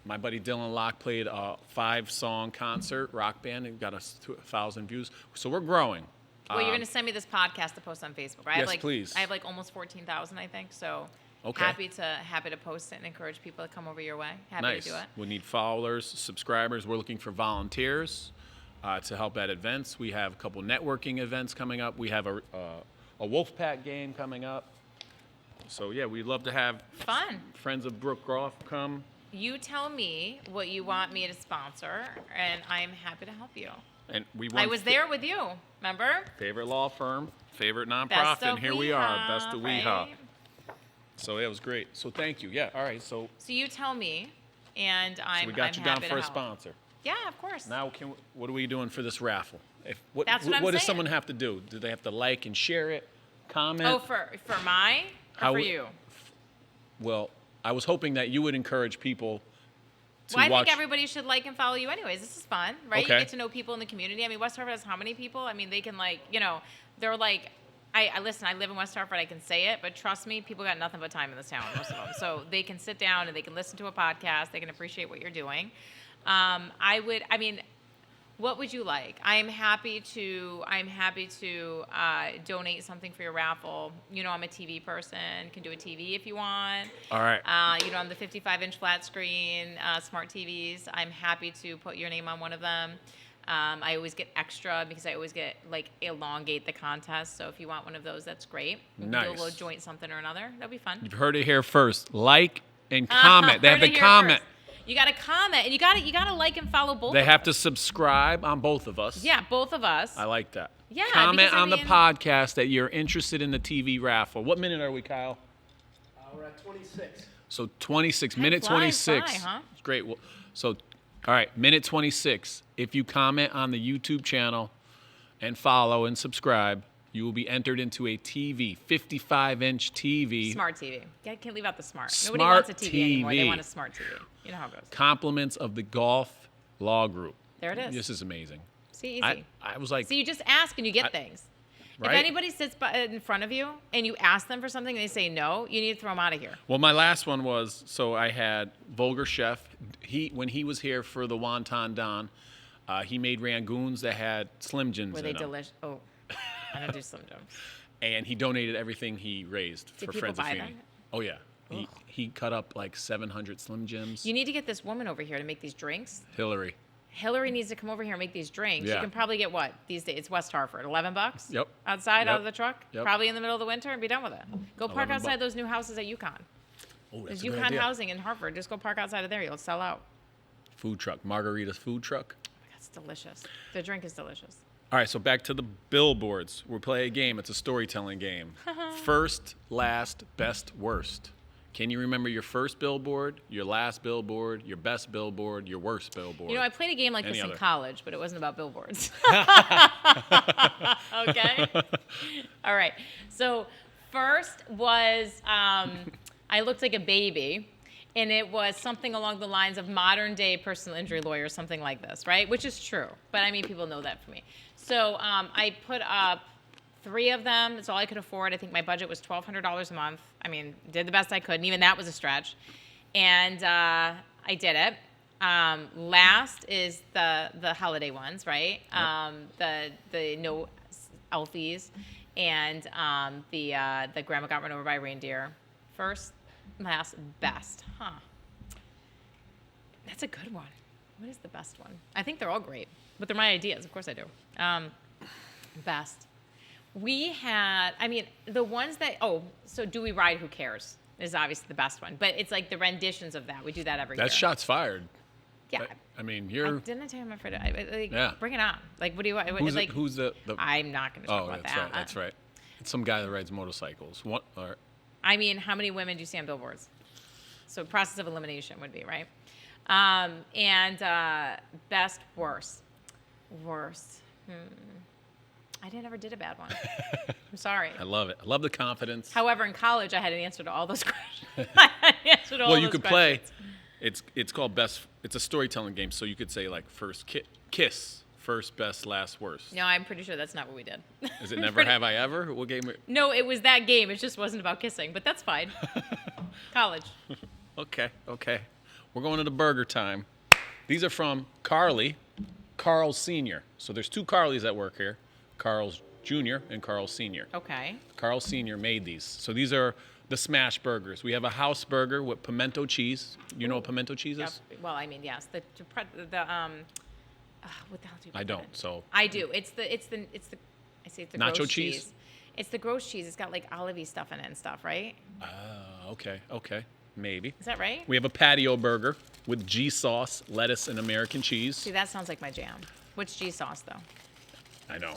Speaker 1: My buddy Dylan Locke played a 5-song concert, rock band, and got us to 1,000 views. So we're growing.
Speaker 2: well, you're gonna send me this podcast to post on Facebook, right?
Speaker 1: Yes, please.
Speaker 2: I have like almost 14,000, I think. So
Speaker 1: Okay.
Speaker 2: happy to post it and encourage people to come over your way. Happy
Speaker 1: Nice.
Speaker 2: to do it.
Speaker 1: We need followers, subscribers. We're looking for volunteers to help at events. We have a couple networking events coming up. We have a Wolfpack game coming up. So yeah, we'd love to have
Speaker 2: Fun.
Speaker 1: friends of Brooke Goff come.
Speaker 2: You tell me what you want me to sponsor, and I'm happy to help you.
Speaker 1: And we
Speaker 2: I was there with you, remember?
Speaker 1: Favorite law firm, favorite
Speaker 2: Best
Speaker 1: nonprofit,
Speaker 2: of
Speaker 1: and here we are, best of
Speaker 2: right?
Speaker 1: WeHa. So yeah, it was great. So thank you. Yeah, all right. So
Speaker 2: So you tell me, and I'm
Speaker 1: we got
Speaker 2: I'm
Speaker 1: you down
Speaker 2: happy
Speaker 1: for
Speaker 2: to
Speaker 1: a
Speaker 2: help.
Speaker 1: sponsor.
Speaker 2: Yeah, of course.
Speaker 1: Now, what are we doing for this raffle? What
Speaker 2: I'm
Speaker 1: does
Speaker 2: saying.
Speaker 1: someone have to do? Do they have to like and share it, comment?
Speaker 2: Oh, for my or for you?
Speaker 1: Well, I was hoping that you would encourage people to
Speaker 2: Well, I
Speaker 1: watch.
Speaker 2: think everybody should like and follow you anyways. This is fun, right?
Speaker 1: Okay.
Speaker 2: You get to know people in the community. I mean, West Hartford has how many people? I mean, they can they're like, I listen, I live in West Hartford, I can say it, but trust me, people got nothing but time in this town, most of them. So they can sit down and they can listen to a podcast, they can appreciate what you're doing. What would you like? I'm happy to donate something for your raffle. I'm a TV person, can do a TV if you want.
Speaker 1: All right.
Speaker 2: I'm the 55-inch flat screen smart TVs. I'm happy to put your name on one of them. I always get extra because I always get elongate the contest. So if you want one of those, that's great.
Speaker 1: Nice.
Speaker 2: Do a little joint something or another. That'd be fun.
Speaker 1: You've heard it here first. Like and comment. They have to comment.
Speaker 2: First. You got to comment, and you got to like and follow both.
Speaker 1: They have to subscribe on both of us.
Speaker 2: Yeah, both of us.
Speaker 1: I like that.
Speaker 2: Yeah.
Speaker 1: Comment on the podcast that you're interested in the TV raffle. What minute are we, Kyle?
Speaker 3: We're at 26.
Speaker 1: So 26,
Speaker 2: Time
Speaker 1: minute
Speaker 2: flies
Speaker 1: 26.
Speaker 2: by, huh?
Speaker 1: Great. Well, so, all right, minute 26. If you comment on the YouTube channel and follow and subscribe, you will be entered into a TV, 55-inch TV.
Speaker 2: Smart TV. Yeah, I can't leave out the smart.
Speaker 1: Smart
Speaker 2: Nobody wants a TV anymore. They
Speaker 1: TV.
Speaker 2: want a smart TV. You know how it goes.
Speaker 1: Compliments of the Goff Law Group.
Speaker 2: There it is.
Speaker 1: This is amazing.
Speaker 2: See, easy.
Speaker 1: I was like,
Speaker 2: See, you just ask and you get things.
Speaker 1: right?
Speaker 2: If anybody sits in front of you and you ask them for something and they say no, you need to throw them out of here.
Speaker 1: Well, my last one was, so I had Vulgar Chef. When he was here for the Wonton Don, he made rangoons that had Slim Jims
Speaker 2: Were
Speaker 1: in
Speaker 2: they
Speaker 1: them.
Speaker 2: delicious? Oh, I don't do Slim Jims.
Speaker 1: And he donated everything he raised for
Speaker 2: people
Speaker 1: Friends of
Speaker 2: buy
Speaker 1: Feeney.
Speaker 2: them?
Speaker 1: Oh, yeah. He cut up like 700 Slim Jims.
Speaker 2: You need to get this woman over here to make these drinks.
Speaker 1: Hilary.
Speaker 2: Hilary needs to come over here and make these drinks.
Speaker 1: Yeah.
Speaker 2: You can probably get what these days? It's West Hartford, $11.
Speaker 1: Yep.
Speaker 2: Outside,
Speaker 1: Yep.
Speaker 2: out of the truck.
Speaker 1: Yep.
Speaker 2: Probably in the middle of the winter, and be done with it. Go park
Speaker 1: 11
Speaker 2: outside
Speaker 1: bucks.
Speaker 2: those new houses at UConn.
Speaker 1: Oh, that's
Speaker 2: There's
Speaker 1: a good
Speaker 2: UConn
Speaker 1: idea.
Speaker 2: housing in Hartford. Just go park outside of there. You'll sell out.
Speaker 1: Food truck. Margarita's food truck.
Speaker 2: That's delicious. The drink is delicious.
Speaker 1: All right, so back to the billboards. We'll play a game. It's a storytelling game. First, last, best, worst. Can you remember your first billboard, your last billboard, your best billboard, your worst billboard?
Speaker 2: I played a game like
Speaker 1: Any
Speaker 2: this
Speaker 1: other.
Speaker 2: in college, but it wasn't about billboards. Okay? All right. So first was I looked like a baby, and it was something along the lines of modern day personal injury lawyer, something like this, right? Which is true. But I mean, people know that for me. So I put up 3 of them. That's all I could afford. I think my budget was $1,200 a month. I mean, did the best I could, and even that was a stretch. And I did it. Last is the holiday ones, right? The no Elfies, and the grandma got run over by a reindeer. First, last, best. Huh. That's a good one. What is the best one? I think they're all great, but they're my ideas. Of course I do. Best. We had, the ones that, so Do We Ride, Who Cares is obviously the best one. But it's like the renditions of that. We do that every year.
Speaker 1: That's shots fired.
Speaker 2: Yeah.
Speaker 1: You're...
Speaker 2: didn't I tell you I'm afraid of,
Speaker 1: Yeah.
Speaker 2: Bring it on. Like, what do you want?
Speaker 1: Who's the...
Speaker 2: I'm not going to talk
Speaker 1: Oh,
Speaker 2: about
Speaker 1: that's
Speaker 2: that.
Speaker 1: right. That's right. It's some guy that rides motorcycles. What? All right.
Speaker 2: How many women do you see on billboards? So process of elimination would be, right? Best, worst. Worst. I never did a bad one. I'm sorry.
Speaker 1: I love it. I love the confidence.
Speaker 2: However, in college, I had an answer to all those questions. I had an answer to all
Speaker 1: Well,
Speaker 2: those
Speaker 1: you could
Speaker 2: questions.
Speaker 1: play. It's called best. It's a storytelling game, so you could say like first kiss, first, best, last, worst.
Speaker 2: No, I'm pretty sure that's not what we did.
Speaker 1: Is it Never Have I Ever? What game?
Speaker 2: No, it was that game. It just wasn't about kissing, but that's fine. College.
Speaker 1: Okay. We're going to the burger time. These are from Carly, Carl Sr. So there's 2 Carlys that work here, Carl's Jr. and Carl Sr.
Speaker 2: Okay.
Speaker 1: Carl Sr. made these. So these are the smash burgers. We have a house burger with pimento cheese. You know what pimento cheese is?
Speaker 2: Yep. Well, yes. What the hell do you?
Speaker 1: I don't. So
Speaker 2: I do. It's the. I say it's the
Speaker 1: Nacho
Speaker 2: gross
Speaker 1: cheese?
Speaker 2: It's the gross cheese. It's got like olivey stuff in it and stuff, right?
Speaker 1: okay, maybe.
Speaker 2: Is that right?
Speaker 1: We have a patio burger with G sauce, lettuce, and American cheese.
Speaker 2: See, that sounds like my jam. What's G sauce though?
Speaker 1: I know.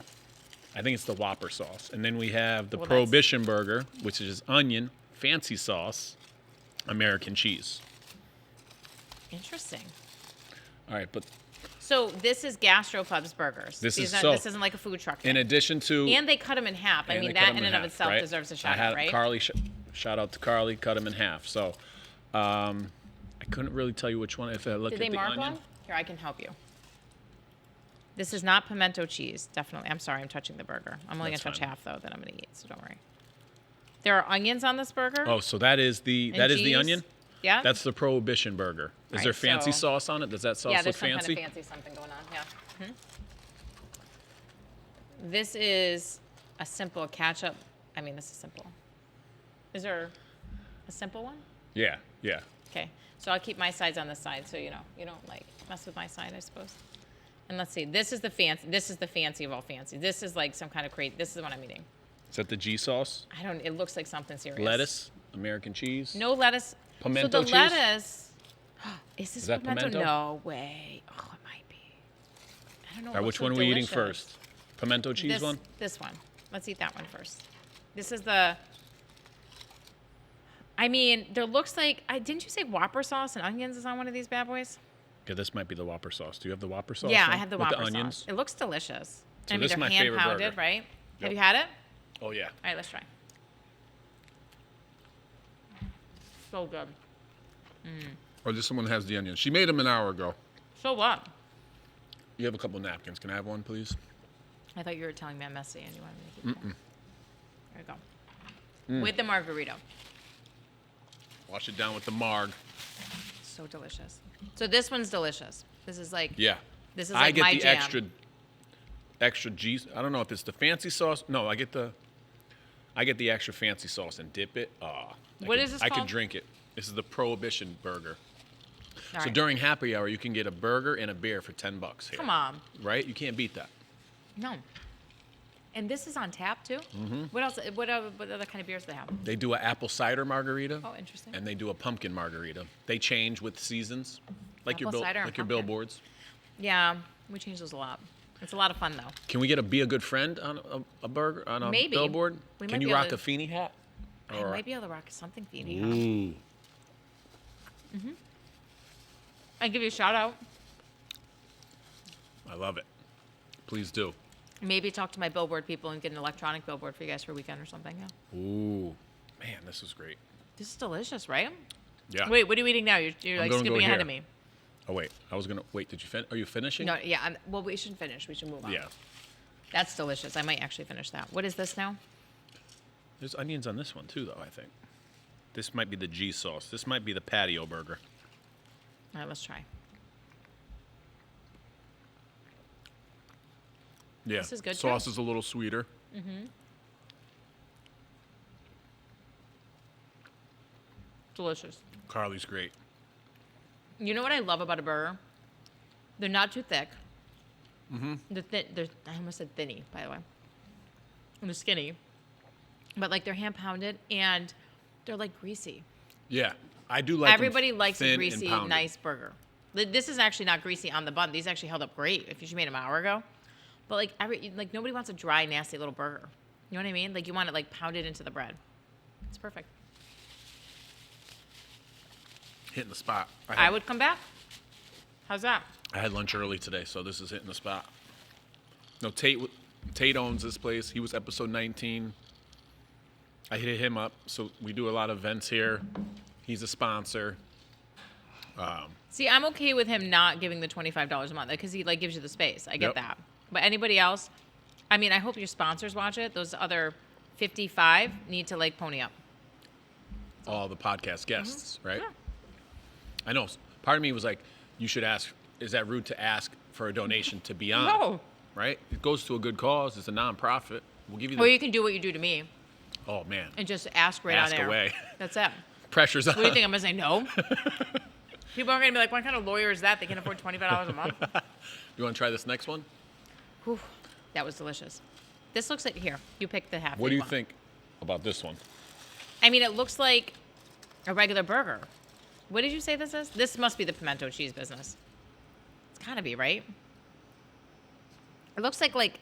Speaker 1: I think it's the Whopper sauce. And then we have the
Speaker 2: Well,
Speaker 1: Prohibition burger, which is onion, fancy sauce, American cheese.
Speaker 2: Interesting.
Speaker 1: All right, but
Speaker 2: So this is GastroPub's burgers.
Speaker 1: This
Speaker 2: This isn't like a food truck thing.
Speaker 1: In addition to...
Speaker 2: And they cut them in half. I mean, that in and of itself
Speaker 1: right?
Speaker 2: deserves a shout out, right?
Speaker 1: Carly, shout out to Carly, cut them in half. So I couldn't really tell you which one. If I look
Speaker 2: Did
Speaker 1: at
Speaker 2: they
Speaker 1: the
Speaker 2: mark
Speaker 1: onion.
Speaker 2: one? Here, I can help you. This is not pimento cheese, definitely. I'm sorry, I'm touching the burger. I'm only going
Speaker 1: That's
Speaker 2: to touch
Speaker 1: fine.
Speaker 2: half, though, that I'm going to eat, so don't worry. There are onions on this burger.
Speaker 1: Oh, so that is the
Speaker 2: cheese.
Speaker 1: onion?
Speaker 2: Yeah?
Speaker 1: That's the Prohibition burger. Is
Speaker 2: Right,
Speaker 1: there fancy
Speaker 2: so-
Speaker 1: sauce on it? Does that sauce
Speaker 2: yeah,
Speaker 1: look
Speaker 2: there's some
Speaker 1: fancy?
Speaker 2: kind of fancy something going on, yeah. This is a simple ketchup. I mean, this is simple. Is there a simple one?
Speaker 1: Yeah, yeah.
Speaker 2: Okay, so I'll keep my sides on this side, so you don't like mess with my side, I suppose. And let's see, this is the fancy of all fancy. This is like some kind of this is the one I'm eating.
Speaker 1: Is that the G sauce?
Speaker 2: It looks like something serious.
Speaker 1: Lettuce, American cheese.
Speaker 2: No lettuce.
Speaker 1: Pimento
Speaker 2: so the
Speaker 1: cheese?
Speaker 2: lettuce. Is
Speaker 1: that pimento?
Speaker 2: No way. Oh, it might be. I don't know.
Speaker 1: All right, which one are we eating first? Pimento cheese one?
Speaker 2: This one. Let's eat that one first. This is the. I mean, there looks like. Didn't you say Whopper sauce and onions is on one of these bad boys?
Speaker 1: Yeah, this might be the Whopper sauce. Do you have the Whopper sauce?
Speaker 2: Yeah,
Speaker 1: one?
Speaker 2: I have the
Speaker 1: With
Speaker 2: Whopper
Speaker 1: the onions?
Speaker 2: sauce. It looks delicious.
Speaker 1: So
Speaker 2: I mean,
Speaker 1: this is
Speaker 2: they're
Speaker 1: my
Speaker 2: hand
Speaker 1: favorite
Speaker 2: pounded,
Speaker 1: burger.
Speaker 2: right?
Speaker 1: Yep.
Speaker 2: Have you had it?
Speaker 1: Oh, yeah.
Speaker 2: All right, let's try. So good.
Speaker 4: Or this one has the onion. She made them an hour ago.
Speaker 2: So what?
Speaker 1: You have a couple napkins. Can I have one, please?
Speaker 2: I thought you were telling me I'm messy and you wanted me to keep going. There you go. With the margarita.
Speaker 1: Wash it down with the marg.
Speaker 2: So delicious. So this one's delicious. This is like
Speaker 1: Yeah.
Speaker 2: This is
Speaker 1: I
Speaker 2: like
Speaker 1: get
Speaker 2: my
Speaker 1: the
Speaker 2: jam.
Speaker 1: extra G. I don't know if it's the fancy sauce. No, I get the extra fancy sauce and dip it.
Speaker 2: What is this
Speaker 1: I
Speaker 2: called?
Speaker 1: could drink it. This is the Prohibition burger.
Speaker 2: All
Speaker 1: So
Speaker 2: right.
Speaker 1: during happy hour, you can get a burger and a beer for $10 here.
Speaker 2: Come on.
Speaker 1: Right? You can't beat that.
Speaker 2: No. And this is on tap too? Mm-hmm. What else? What other kind of beers do they have?
Speaker 1: They do an apple cider margarita.
Speaker 2: Oh, interesting.
Speaker 1: And they do a pumpkin margarita. They change with seasons, like
Speaker 2: Apple cider and
Speaker 1: like your
Speaker 2: pumpkin.
Speaker 1: billboards.
Speaker 2: Yeah, we change those a lot. It's a lot of fun though.
Speaker 1: Can we get a Be a Good Friend on a burger on a
Speaker 2: Maybe.
Speaker 1: billboard?
Speaker 2: We might
Speaker 1: Can
Speaker 2: be
Speaker 1: you
Speaker 2: able
Speaker 1: rock
Speaker 2: to-
Speaker 1: a Feeney hat?
Speaker 2: I might be able to rock something Feeney.
Speaker 1: Ooh.
Speaker 2: I give you a shout out.
Speaker 1: I love it. Please do.
Speaker 2: Maybe talk to my billboard people and get an electronic billboard for you guys for a weekend or something. Yeah.
Speaker 1: Ooh, man, this is great.
Speaker 2: This is delicious, right?
Speaker 1: Yeah.
Speaker 2: Wait, what are you eating now? You're
Speaker 1: I'm
Speaker 2: like
Speaker 1: gonna
Speaker 2: skipping
Speaker 1: go
Speaker 2: ahead
Speaker 1: here.
Speaker 2: of me.
Speaker 1: Oh wait, I was gonna wait. Did you Are you finishing?
Speaker 2: No, yeah. Well, we should finish. We should move on.
Speaker 1: Yeah.
Speaker 2: That's delicious. I might actually finish that. What is this now?
Speaker 1: There's onions on this one too, though. I think. This might be the G sauce. This might be the patio burger.
Speaker 2: All right, let's try.
Speaker 4: Yeah.
Speaker 2: This is good,
Speaker 4: Sauce
Speaker 2: too.
Speaker 4: is a little sweeter.
Speaker 2: Delicious.
Speaker 1: Carly's great.
Speaker 2: You know what I love about a burger? They're not too thick. They're I almost said thinny, by the way. And they're skinny. But like they're hand pounded and they're like greasy.
Speaker 1: Yeah, I do like.
Speaker 2: Everybody
Speaker 1: them
Speaker 2: likes
Speaker 1: thin
Speaker 2: a
Speaker 1: and
Speaker 2: greasy,
Speaker 1: pounded.
Speaker 2: nice burger. This is actually not greasy on the bun. These actually held up great if you made them an hour ago. But like nobody wants a dry, nasty little burger. You know what I mean? Like you want it like pounded into the bread. It's perfect.
Speaker 1: Hitting the spot.
Speaker 2: I would come back. How's that?
Speaker 1: I had lunch early today, so this is hitting the spot. No, Tate owns this place. He was episode 19. I hit him up, so we do a lot of events here. He's a sponsor.
Speaker 2: See, I'm okay with him not giving the $25 a month because he like gives you the space. I get
Speaker 1: Yep.
Speaker 2: that. But anybody else, I mean, I hope your sponsors watch it. Those other 55 need to like pony up.
Speaker 1: All the podcast guests, right?
Speaker 2: Yeah.
Speaker 1: I know. Part of me was like, you should ask. Is that rude to ask for a donation to be on?
Speaker 2: No.
Speaker 1: Right? It goes to a good cause. It's a nonprofit. We'll give you the.
Speaker 2: Or you can do what you do to me
Speaker 1: Oh man.
Speaker 2: and just ask right
Speaker 1: Ask
Speaker 2: on air.
Speaker 1: away.
Speaker 2: That's it.
Speaker 1: Pressure's on.
Speaker 2: What do you think? I'm gonna say no? People are gonna be like, "What kind of lawyer is that? They can afford $25 a month."
Speaker 1: You want to try this next one?
Speaker 2: Whew, that was delicious. This looks like here. You pick the half.
Speaker 1: What
Speaker 2: that
Speaker 1: do you
Speaker 2: want.
Speaker 1: think about this one?
Speaker 2: I mean, it looks like a regular burger. What did you say this is? This must be the pimento cheese business. It's gotta be, right? It looks like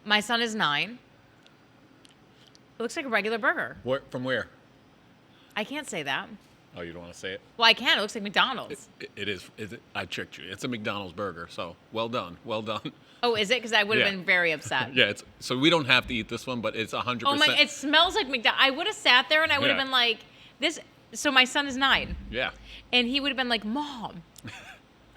Speaker 2: my son is 9. It looks like a regular burger.
Speaker 1: From where?
Speaker 2: I can't say that.
Speaker 1: Oh, you don't want to say it?
Speaker 2: Well, I can. It looks like McDonald's.
Speaker 1: It is. I tricked you. It's a McDonald's burger. So well done. Well done.
Speaker 2: Oh, is it? Because I would have
Speaker 1: Yeah.
Speaker 2: been very upset.
Speaker 1: Yeah. So we don't have to eat this one, but it's 100%.
Speaker 2: Oh my! It smells like McDonald's. I would have sat there and I would have
Speaker 1: Yeah.
Speaker 2: been like, "This." So my son is 9,
Speaker 1: Yeah.
Speaker 2: and he would have been like, "Mom,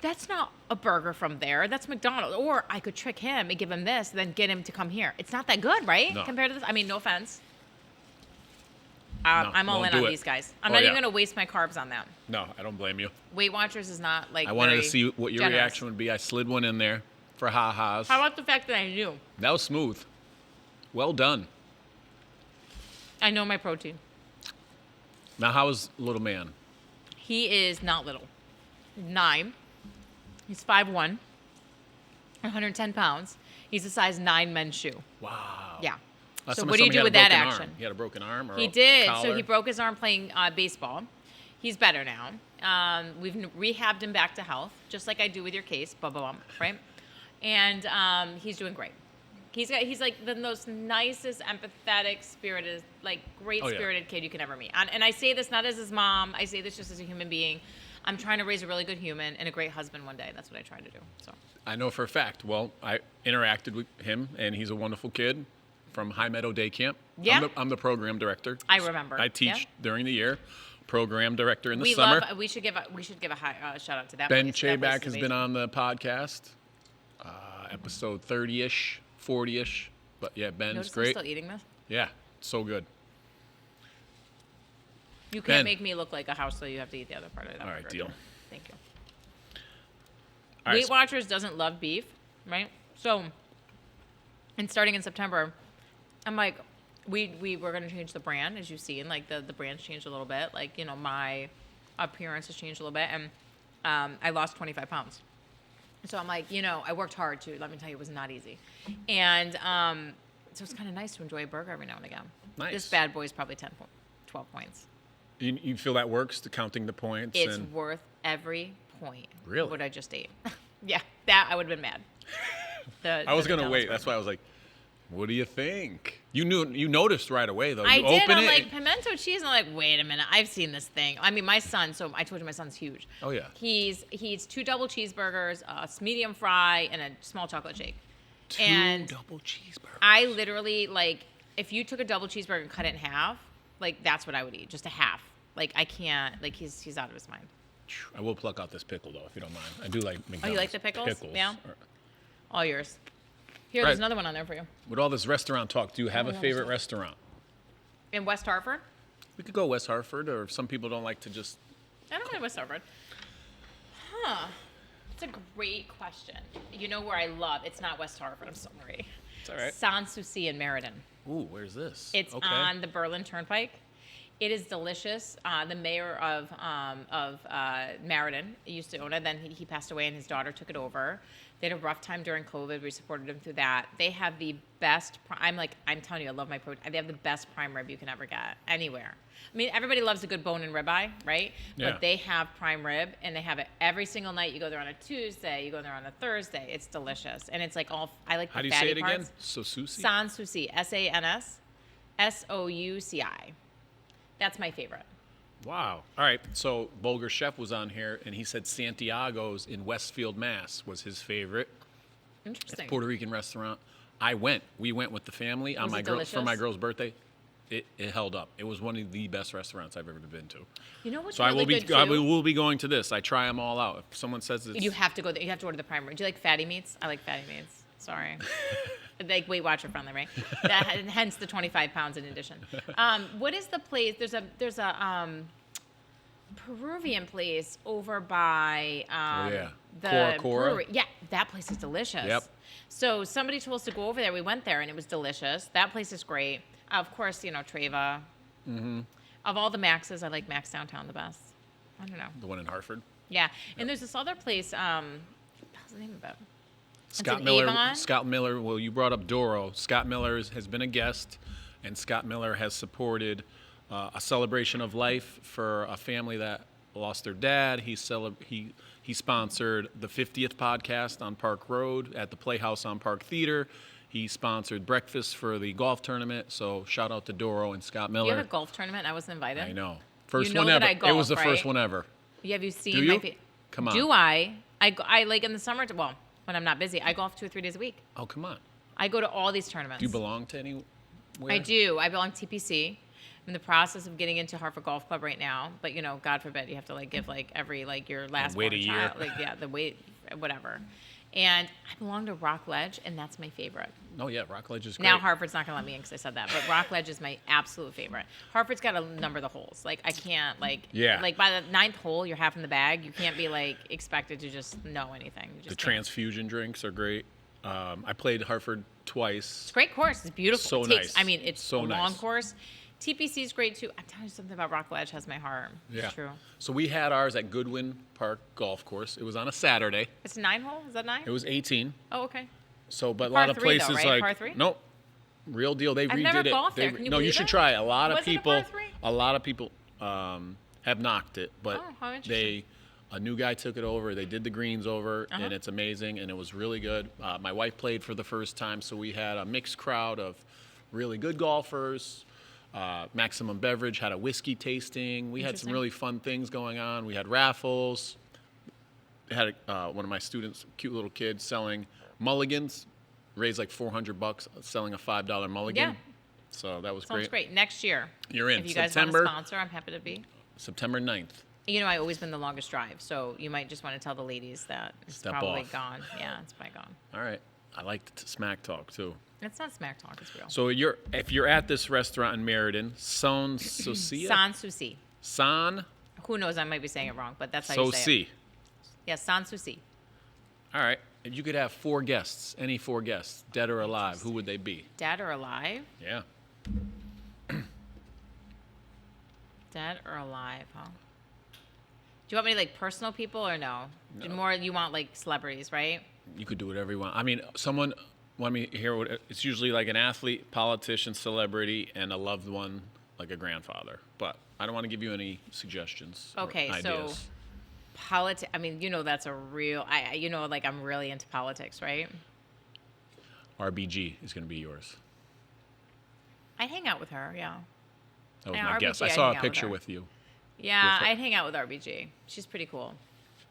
Speaker 2: that's not a burger from there. That's McDonald's." Or I could trick him and give him this, and then get him to come here. It's not that good, right?
Speaker 1: No.
Speaker 2: Compared to this. I mean, no offense.
Speaker 1: No,
Speaker 2: I'm all
Speaker 1: won't
Speaker 2: in
Speaker 1: do
Speaker 2: on
Speaker 1: it.
Speaker 2: these guys. I'm
Speaker 1: Oh,
Speaker 2: not
Speaker 1: yeah.
Speaker 2: even going to waste my carbs on them.
Speaker 1: No, I don't blame you.
Speaker 2: Weight Watchers is not like.
Speaker 1: I wanted to
Speaker 2: very
Speaker 1: see what your
Speaker 2: generous.
Speaker 1: reaction would be. I slid one in there for ha-has.
Speaker 2: How about the fact that I knew?
Speaker 1: That was smooth. Well done.
Speaker 2: I know my protein.
Speaker 1: Now, how is little man?
Speaker 2: He is not little. 9. He's 5'1", 110 pounds. He's a size 9 men's shoe.
Speaker 1: Wow.
Speaker 2: Yeah.
Speaker 1: Last
Speaker 2: So
Speaker 1: time I
Speaker 2: what
Speaker 1: saw
Speaker 2: do you
Speaker 1: him, he
Speaker 2: do
Speaker 1: had a
Speaker 2: with that
Speaker 1: broken
Speaker 2: action?
Speaker 1: arm. He had a broken arm or
Speaker 2: He
Speaker 1: a
Speaker 2: did. So
Speaker 1: collar?
Speaker 2: he broke his arm playing baseball. He's better now. We've rehabbed him back to health, just like I do with your case, right? And he's doing great. He's like the most nicest, empathetic, spirited, like great
Speaker 1: Oh, yeah.
Speaker 2: spirited kid you can ever meet. And I say this not as his mom. I say this just as a human being. I'm trying to raise a really good human and a great husband one day. That's what I try to do. So
Speaker 1: I know for a fact. Well, I interacted with him, and he's a wonderful kid from Meadow Day Camp.
Speaker 2: Yeah.
Speaker 1: I'm the program director.
Speaker 2: I remember.
Speaker 1: I teach
Speaker 2: Yeah.
Speaker 1: during the year. Program director in the
Speaker 2: we
Speaker 1: summer.
Speaker 2: we should give a high shout out to that.
Speaker 1: Ben
Speaker 2: place. That place
Speaker 1: Chayback
Speaker 2: is
Speaker 1: has
Speaker 2: amazing.
Speaker 1: been on the podcast, episode 30-ish, 40-ish. But yeah, Ben's
Speaker 2: Notice I'm
Speaker 1: great.
Speaker 2: still eating this.
Speaker 1: Yeah, so good.
Speaker 2: You can't
Speaker 1: Ben.
Speaker 2: make me look like a house, so you have to eat the other part of that.
Speaker 1: All right,
Speaker 2: burger.
Speaker 1: deal.
Speaker 2: Thank you.
Speaker 1: All right,
Speaker 2: Weight Watchers doesn't love beef, right? So, and starting in September, I'm like, we were gonna change the brand, as you've seen, like the brand's changed a little bit. Like, you know, my appearance has changed a little bit, and I lost 25 pounds. So I'm like, you know, I worked hard too. Let me tell you, it was not easy. And so it's kind of nice to enjoy a burger every now and again.
Speaker 1: Nice.
Speaker 2: This bad boy is probably 12 points.
Speaker 1: you feel that works, the counting the points?
Speaker 2: It's
Speaker 1: and
Speaker 2: worth every point.
Speaker 1: Really?
Speaker 2: Of what I just ate. Yeah, that I would have been mad.
Speaker 1: I was
Speaker 2: the
Speaker 1: gonna
Speaker 2: McDonald's
Speaker 1: wait. That's
Speaker 2: burger.
Speaker 1: why I was like, "What do you think?" You noticed right away though.
Speaker 2: I
Speaker 1: You
Speaker 2: did.
Speaker 1: open
Speaker 2: I'm
Speaker 1: it.
Speaker 2: like, pimento cheese. And I'm like, wait a minute. I've seen this thing. I mean, my son. So I told you my son's huge.
Speaker 1: Oh, yeah.
Speaker 2: He eats 2 double cheeseburgers, a medium fry, and a small chocolate shake.
Speaker 1: Two
Speaker 2: and
Speaker 1: double cheeseburgers.
Speaker 2: I literally like, if you took a double cheeseburger and cut it in half, like that's what I would eat, just a half. Like I can't. Like he's out of his mind.
Speaker 1: I will pluck out this pickle though, if you don't mind. I do like McDonald's.
Speaker 2: Oh, you like the pickles? Yeah.
Speaker 1: Or-
Speaker 2: All yours. Here,
Speaker 1: Right.
Speaker 2: there's another one on there for you.
Speaker 1: With all this restaurant talk, do you have a
Speaker 2: yeah,
Speaker 1: favorite
Speaker 2: sure.
Speaker 1: restaurant?
Speaker 2: In West Hartford.
Speaker 1: We could go West Hartford, or if some people don't like to just.
Speaker 2: I don't know West Hartford. Huh. It's a great question. You know where I love? It's not West Hartford. I'm sorry.
Speaker 1: It's all right.
Speaker 2: Sans Souci in Meriden.
Speaker 1: Ooh, where's this?
Speaker 2: It's
Speaker 1: okay.
Speaker 2: on the Berlin Turnpike. It is delicious. The mayor of Meriden used to own it. Then he passed away, and his daughter took it over. They had a rough time during COVID. We supported him through that. They have the best. I'm telling you, I love my protein. They have the best prime rib you can ever get anywhere. I mean, everybody loves a good bone and ribeye, right?
Speaker 1: Yeah.
Speaker 2: But they have prime rib, and they have it every single night. You go there on a Tuesday. You go there on a Thursday. It's delicious, and it's like all. I like
Speaker 1: How
Speaker 2: the
Speaker 1: do you
Speaker 2: fatty
Speaker 1: say it again?
Speaker 2: parts.
Speaker 1: Sosusi?
Speaker 2: Sans Souci. SANSSOUCI. That's my favorite.
Speaker 1: Wow. All right. So Bulgar Chef was on here, and he said Santiago's in Westfield, Mass. was his favorite.
Speaker 2: Interesting.
Speaker 1: Puerto Rican restaurant. I went. We went with the family on
Speaker 2: Was
Speaker 1: my
Speaker 2: it
Speaker 1: girl for my
Speaker 2: delicious?
Speaker 1: girl's birthday. It held up. It was one of the best restaurants I've ever been to.
Speaker 2: You know what's
Speaker 1: So
Speaker 2: really
Speaker 1: I will be
Speaker 2: good too?
Speaker 1: I will be going to this. I try them all out. If someone says it's
Speaker 2: You have to go there. You have to order the prime rib. Do you like fatty meats? I like fatty meats. Sorry. Like Weight Watcher friendly, right? Hence the 25 pounds in addition. What is the place? There's a Peruvian place over by
Speaker 1: yeah.
Speaker 2: the
Speaker 1: Cora?
Speaker 2: brewery. Yeah, that place is delicious.
Speaker 1: Yep.
Speaker 2: So somebody told us to go over there. We went there and it was delicious. That place is great. Of course, you know, Treva. Mm-hmm. Of all the Maxes, I like Max Downtown the best. I don't know.
Speaker 1: the one in Hartford.
Speaker 2: Yeah. And there's this other place, what's the name of it?
Speaker 1: Scott
Speaker 2: in
Speaker 1: Miller.
Speaker 2: Avon?
Speaker 1: Scott Miller. Well, you brought up Doro. Scott Miller has been a guest, and Scott Miller has supported a celebration of life for a family that lost their dad. He sponsored the 50th podcast on Park Road at the Playhouse on Park Theater. He sponsored breakfast for the golf tournament. So shout out to Doro and Scott
Speaker 2: Do
Speaker 1: Miller.
Speaker 2: you have a golf tournament? I wasn't invited.
Speaker 1: I know.
Speaker 4: First
Speaker 2: You know
Speaker 4: one
Speaker 2: that
Speaker 4: ever.
Speaker 2: I golf,
Speaker 4: It was the first
Speaker 2: right?
Speaker 4: one ever.
Speaker 2: Have you seen
Speaker 4: Do you?
Speaker 2: my
Speaker 4: Come on.
Speaker 2: Do I like in the summer, well, when I'm not busy, I golf 2 or 3 days a week.
Speaker 4: Oh, come on.
Speaker 2: I go to all these tournaments.
Speaker 4: Do you belong to anywhere?
Speaker 2: I do. I belong to TPC. I'm in the process of getting into Hartford Golf Club right now, but God forbid you have to give every your last
Speaker 4: wait
Speaker 2: born
Speaker 4: a year.
Speaker 2: child, the wait whatever. And I belong to Rock Ledge, and that's my favorite.
Speaker 4: Oh yeah, Rockledge is great.
Speaker 2: Now Hartford's not gonna let me in because I said that, but Rock Ledge is my absolute favorite. Hartford's got to number the holes. I can't
Speaker 4: Yeah.
Speaker 2: by the 9th hole you're half in the bag. You can't be expected to just know anything. You just
Speaker 4: The
Speaker 2: can't.
Speaker 4: transfusion drinks are great. I played Hartford twice.
Speaker 2: It's a great course. It's beautiful.
Speaker 4: So
Speaker 2: It takes,
Speaker 4: nice.
Speaker 2: I mean, it's
Speaker 4: So
Speaker 2: a long
Speaker 4: nice.
Speaker 2: course. TPC is great too. I'm telling you something about Rock Ledge has my heart.
Speaker 4: Yeah.
Speaker 2: It's true.
Speaker 4: So we had ours at Goodwin Park Golf Course. It was on a Saturday.
Speaker 2: It's 9 hole. Is that 9?
Speaker 4: It was 18.
Speaker 2: Oh, okay.
Speaker 4: So, but a
Speaker 2: Par
Speaker 4: lot of
Speaker 2: 3 though,
Speaker 4: places
Speaker 2: right? Par 3?
Speaker 4: nope, real deal. They redid
Speaker 2: never
Speaker 4: it.
Speaker 2: golfed
Speaker 4: They-
Speaker 2: there. Can you
Speaker 4: no, you
Speaker 2: believe
Speaker 4: should
Speaker 2: it?
Speaker 4: try. A lot of
Speaker 2: Was it a
Speaker 4: people,
Speaker 2: par 3?
Speaker 4: a lot of people have knocked it, but
Speaker 2: Oh, how interesting.
Speaker 4: a new guy took it over. They did the greens over,
Speaker 2: Uh-huh.
Speaker 4: and it's amazing, and it was really good. My wife played for the first time, so we had a mixed crowd of really good golfers. Maximum Beverage had a whiskey tasting. We had some
Speaker 2: Interesting.
Speaker 4: really fun things going on. We had raffles. Had one of my students, cute little kid, selling mulligans. Raised like $400 selling a $5 mulligan.
Speaker 2: Yeah.
Speaker 4: So that was
Speaker 2: Sounds
Speaker 4: great.
Speaker 2: great. Next year.
Speaker 4: You're in.
Speaker 2: If you guys
Speaker 4: September.
Speaker 2: want to sponsor, I'm happy to be.
Speaker 4: September 9th.
Speaker 2: I always been the longest drive, so you might just want to tell the ladies that it's
Speaker 4: Step
Speaker 2: probably
Speaker 4: off.
Speaker 2: gone. Yeah, it's probably gone.
Speaker 4: All right. I like smack talk too.
Speaker 2: It's not smack talk. It's real.
Speaker 4: So if you're at this restaurant in Meriden, San Souci.
Speaker 2: San Souci.
Speaker 4: San
Speaker 2: Who knows? I might be saying it wrong, but that's how you say it.
Speaker 4: Souci.
Speaker 2: Yeah, San Souci.
Speaker 4: All right. If you could have 4 guests, any 4 guests, dead or alive, who would they be?
Speaker 2: Dead or alive?
Speaker 4: Yeah.
Speaker 2: Dead or alive, huh? Do you want me to personal people or no?
Speaker 4: No.
Speaker 2: More you want celebrities, right?
Speaker 4: You could do whatever you want. I mean, someone want me to hear what it's usually like an athlete, politician, celebrity, and a loved one, like a grandfather. But I don't want to give you any suggestions. or
Speaker 2: Okay, so
Speaker 4: ideas.
Speaker 2: I mean, that's a real. I'm really into politics, right?
Speaker 4: RBG is going to be yours.
Speaker 2: I'd hang out with her, yeah.
Speaker 4: That was
Speaker 2: Yeah,
Speaker 4: my guess.
Speaker 2: RBG,
Speaker 4: I
Speaker 2: I'd
Speaker 4: saw
Speaker 2: hang
Speaker 4: a
Speaker 2: out with
Speaker 4: picture
Speaker 2: her.
Speaker 4: with you.
Speaker 2: Yeah,
Speaker 4: With her.
Speaker 2: I'd hang out with RBG. She's pretty cool.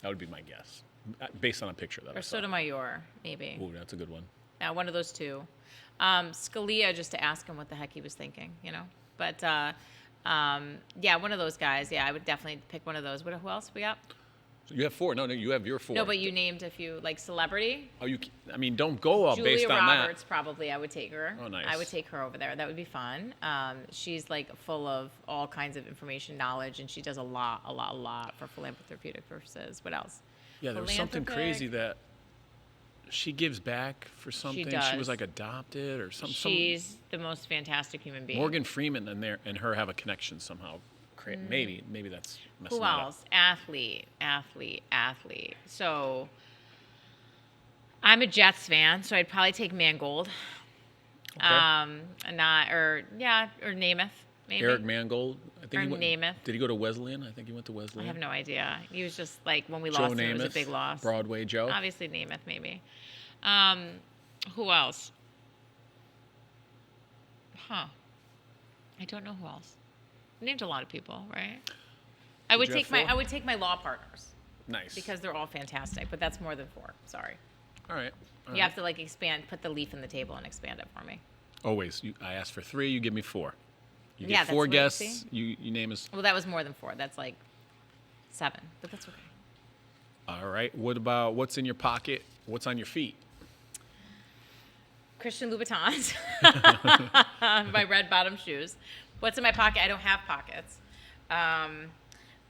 Speaker 4: That would be my guess, based on a picture that I
Speaker 2: Or
Speaker 4: saw.
Speaker 2: Sotomayor, maybe.
Speaker 4: Ooh, that's a good one.
Speaker 2: Yeah, one of those two. Scalia, just to ask him what the heck he was thinking, But yeah, one of those guys. Yeah, I would definitely pick one of those. Who else we got?
Speaker 4: So you have 4. No, you have your 4.
Speaker 2: No, but you named a few, celebrity.
Speaker 4: Oh, I mean, don't go all
Speaker 2: Julia
Speaker 4: based on
Speaker 2: Roberts, probably. I would take her.
Speaker 4: Oh, nice.
Speaker 2: I would take her over there. That would be fun. She's full of all kinds of information, knowledge, and she does a lot for philanthropic purposes. What else?
Speaker 4: that. Yeah, there was something crazy that she gives back for something. She was
Speaker 2: does.
Speaker 4: adopted or something.
Speaker 2: She's the most fantastic human being.
Speaker 4: Morgan Freeman and her have a connection somehow. Maybe that's messing
Speaker 2: Who
Speaker 4: that
Speaker 2: else? Athlete. So I'm a Jets fan, so I'd probably take Mangold.
Speaker 4: Okay.
Speaker 2: Or Namath, maybe.
Speaker 4: Eric Mangold. I think
Speaker 2: Or
Speaker 4: he went,
Speaker 2: Namath.
Speaker 4: Did he go to Wesleyan? I think he went to Wesleyan.
Speaker 2: I have no idea. He was just when we
Speaker 4: Joe
Speaker 2: lost him,
Speaker 4: Namath,
Speaker 2: it was a big loss.
Speaker 4: Broadway Joe.
Speaker 2: Obviously Namath, maybe. Who else? I don't know who else. I named a lot of people, right? I would
Speaker 4: you have
Speaker 2: take my
Speaker 4: 4?
Speaker 2: I would take my law partners
Speaker 4: Nice.
Speaker 2: because they're all fantastic, but that's more than 4. Sorry.
Speaker 4: All right.
Speaker 2: You have to expand, put the leaf in the table and expand it for me.
Speaker 4: Always. I ask for 3. You give me 4. You
Speaker 2: Yeah,
Speaker 4: get 4
Speaker 2: that's
Speaker 4: guests.
Speaker 2: right, see?
Speaker 4: You name us.
Speaker 2: Well, that was more than 4. That's 7, but that's okay.
Speaker 4: All right. What about what's in your pocket? What's on your feet?
Speaker 2: Christian Louboutins, my red bottom shoes. What's in my pocket? I don't have pockets.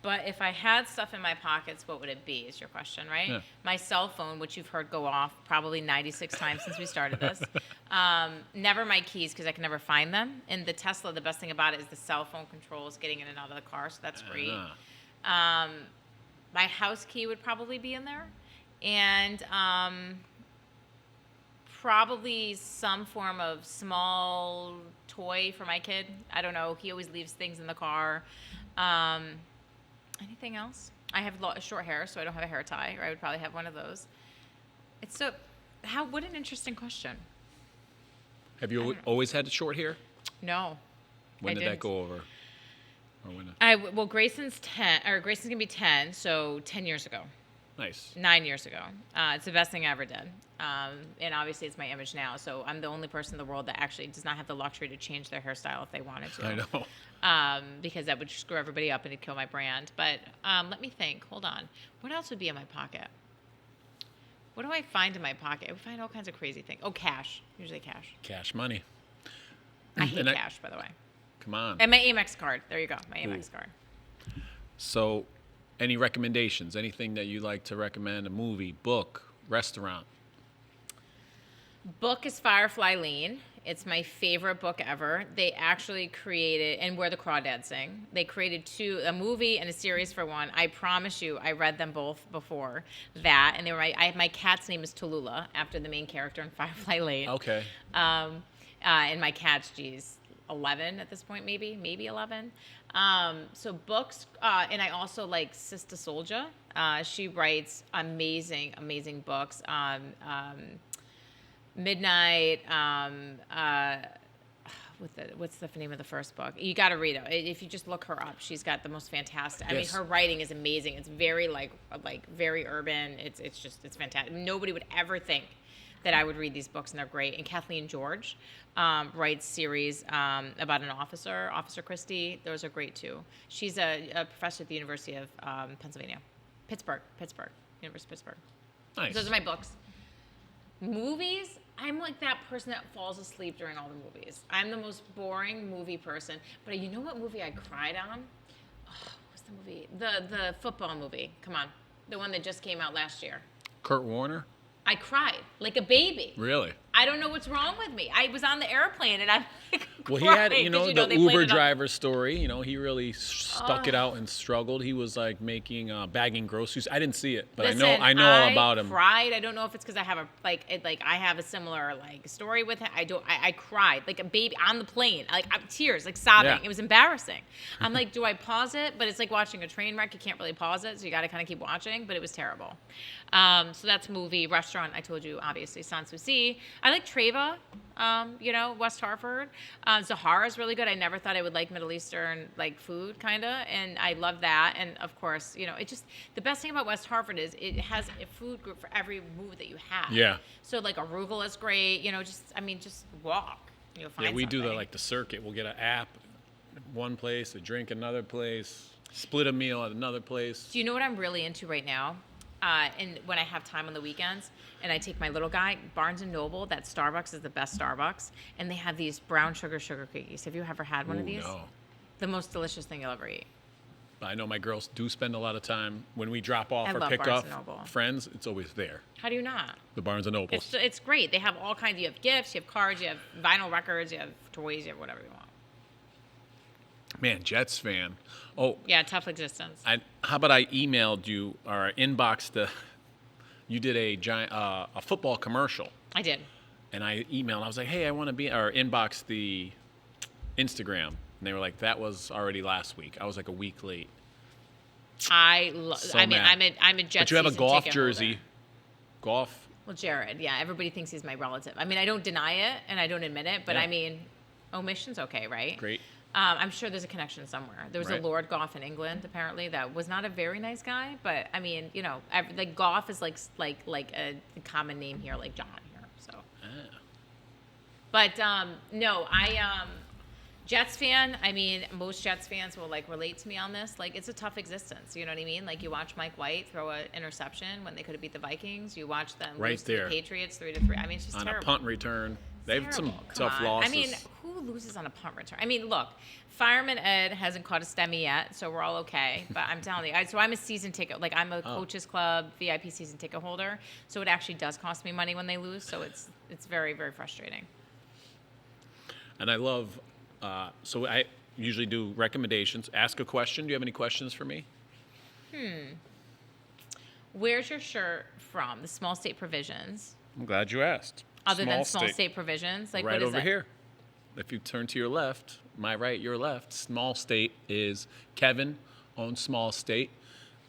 Speaker 2: But if I had stuff in my pockets, what would it be is your question, right?
Speaker 4: Yeah.
Speaker 2: My cell phone, which you've heard go off probably 96 times since we started this. Never my keys because I can never find them. And the Tesla, the best thing about it is the cell phone controls getting in and out of the car, so that's great. My house key would probably be in there. And probably some form of small toy for my kid. I don't know. He always leaves things in the car. Anything else? I have short hair, so I don't have a hair tie, or I would probably have one of those. What an interesting question.
Speaker 4: Have you always had short hair?
Speaker 2: No.
Speaker 4: When
Speaker 2: I
Speaker 4: did
Speaker 2: didn't.
Speaker 4: that go over? Or when?
Speaker 2: Well, Grayson's 10, or Grayson's gonna be 10, so 10 years ago.
Speaker 4: Nice.
Speaker 2: 9 years ago. It's the best thing I ever did. And obviously it's my image now, so I'm the only person in the world that actually does not have the luxury to change their hairstyle if they wanted to.
Speaker 4: I know.
Speaker 2: Because that would screw everybody up and it'd kill my brand. But let me think. Hold on. What else would be in my pocket? What do I find in my pocket? I find all kinds of crazy things. Oh, cash. Usually cash.
Speaker 4: Cash money.
Speaker 2: I hate cash, by the way.
Speaker 4: Come on.
Speaker 2: And my Amex card. There you go. My Amex card.
Speaker 4: So, any recommendations? Anything that you'd like to recommend? A movie, book, restaurant?
Speaker 2: Book is Firefly Lane. It's my favorite book ever. They actually created, and Where the Crawdads Sing. They created a movie and a series for one. I promise you, I read them both before that, and they were my cat's name is Tallulah, after the main character in Firefly Lane.
Speaker 4: Okay.
Speaker 2: And my cat's, 11 at this point, maybe 11. So books, and I also like Sister Soldier. She writes amazing books. Midnight. What's the name of the first book? You got to read it. If you just look her up, she's got the most fantastic. I mean, her writing is amazing. It's very like very urban. It's fantastic. Nobody would ever think that I would read these books, and they're great. And Kathleen George writes series about an officer, Officer Christie. Those are great too. She's a professor at the University of Pennsylvania, Pittsburgh, University of Pittsburgh.
Speaker 4: Nice.
Speaker 2: Those are my books. Movies, I'm like that person that falls asleep during all the movies. I'm the most boring movie person. But you know what movie I cried on? Oh, what's the movie? The football movie. Come on. The one that just came out last year.
Speaker 4: Kurt Warner?
Speaker 2: I cried like a baby.
Speaker 4: Really?
Speaker 2: I don't know what's wrong with me. I was on the airplane and I'm like,
Speaker 4: Well, he had,
Speaker 2: crying,
Speaker 4: the Uber driver story. He really stuck it out and struggled. He was like making, bagging groceries. I didn't see it, but
Speaker 2: Listen,
Speaker 4: I know all about him.
Speaker 2: I cried. I don't know if it's because I have I have a similar story with him. I cried like a baby on the plane, tears, sobbing.
Speaker 4: Yeah.
Speaker 2: It was embarrassing. I'm like, do I pause it? But it's like watching a train wreck. You can't really pause it, so you got to kind of keep watching. But it was terrible. So that's movie. Restaurant, I told you, obviously, Sans Souci. I like Treva, West Hartford. Zahara is really good. I never thought I would like Middle Eastern, food, kind of, and I love that. And, of course, the best thing about West Hartford is it has a food group for every mood that you have.
Speaker 4: Yeah.
Speaker 2: So, arugula is great. Just walk. You'll find
Speaker 4: we do
Speaker 2: something.
Speaker 4: the circuit. We'll get an app one place, a drink another place, split a meal at another place.
Speaker 2: Do you know what I'm really into right now? And when I have time on the weekends and I take my little guy, Barnes & Noble, that Starbucks is the best Starbucks. And they have these brown sugar cookies. Have you ever had one of these?
Speaker 4: No.
Speaker 2: The most delicious thing you'll ever eat.
Speaker 4: I know my girls do spend a lot of time when we drop off
Speaker 2: I
Speaker 4: or
Speaker 2: love
Speaker 4: pick
Speaker 2: Barnes
Speaker 4: up
Speaker 2: & Noble.
Speaker 4: friends. It's always there.
Speaker 2: How do you not?
Speaker 4: The Barnes & Nobles.
Speaker 2: It's great. They have all kinds. You have gifts, you have cards, you have vinyl records, you have toys, you have whatever you want.
Speaker 4: Man, Jets fan. Oh.
Speaker 2: Yeah, tough existence.
Speaker 4: How about I emailed you or inboxed you did a giant a football commercial.
Speaker 2: I did.
Speaker 4: And I emailed. I was like, hey, I want to be, or inbox the Instagram. And they were like, that was already last week. I was like a week late.
Speaker 2: I'm a Jets.
Speaker 4: But you have a
Speaker 2: season
Speaker 4: golf
Speaker 2: ticket
Speaker 4: jersey.
Speaker 2: holder.
Speaker 4: Golf.
Speaker 2: Well, Jared, yeah, everybody thinks he's my relative. I don't deny it and I don't admit it, but
Speaker 4: Yeah.
Speaker 2: Omission's okay, right?
Speaker 4: Great.
Speaker 2: I'm sure there's a connection somewhere. There was a
Speaker 4: Right.
Speaker 2: Lord Goff in England, apparently, that was not a very nice guy. But Goff is like a common name here, like John here. So, but no, Jets fan. Most Jets fans will relate to me on this. It's a tough existence. You know what I mean? You watch Mike White throw an interception when they could have beat the Vikings. You watch them
Speaker 4: Right
Speaker 2: lose to
Speaker 4: there.
Speaker 2: the Patriots 3-3. It's just
Speaker 4: On
Speaker 2: terrible.
Speaker 4: a punt return. They have some
Speaker 2: Terrible.
Speaker 4: tough
Speaker 2: Come on.
Speaker 4: losses.
Speaker 2: Who loses on a punt return? Look, Fireman Ed hasn't caught a STEMI yet, so we're all okay. But I'm telling you, so I'm a season ticket. I'm a Coaches Club VIP season ticket holder, so it actually does cost me money when they lose. So it's very, very frustrating.
Speaker 4: And I love, so I usually do recommendations. Ask a question. Do you have any questions for me?
Speaker 2: Where's your shirt from? The Small State Provisions.
Speaker 4: I'm glad you asked.
Speaker 2: Other than Small State Provisions,
Speaker 4: right
Speaker 2: what is
Speaker 4: over
Speaker 2: it?
Speaker 4: here. If you turn to your left, my right, your left, Small State is Kevin owns Small State,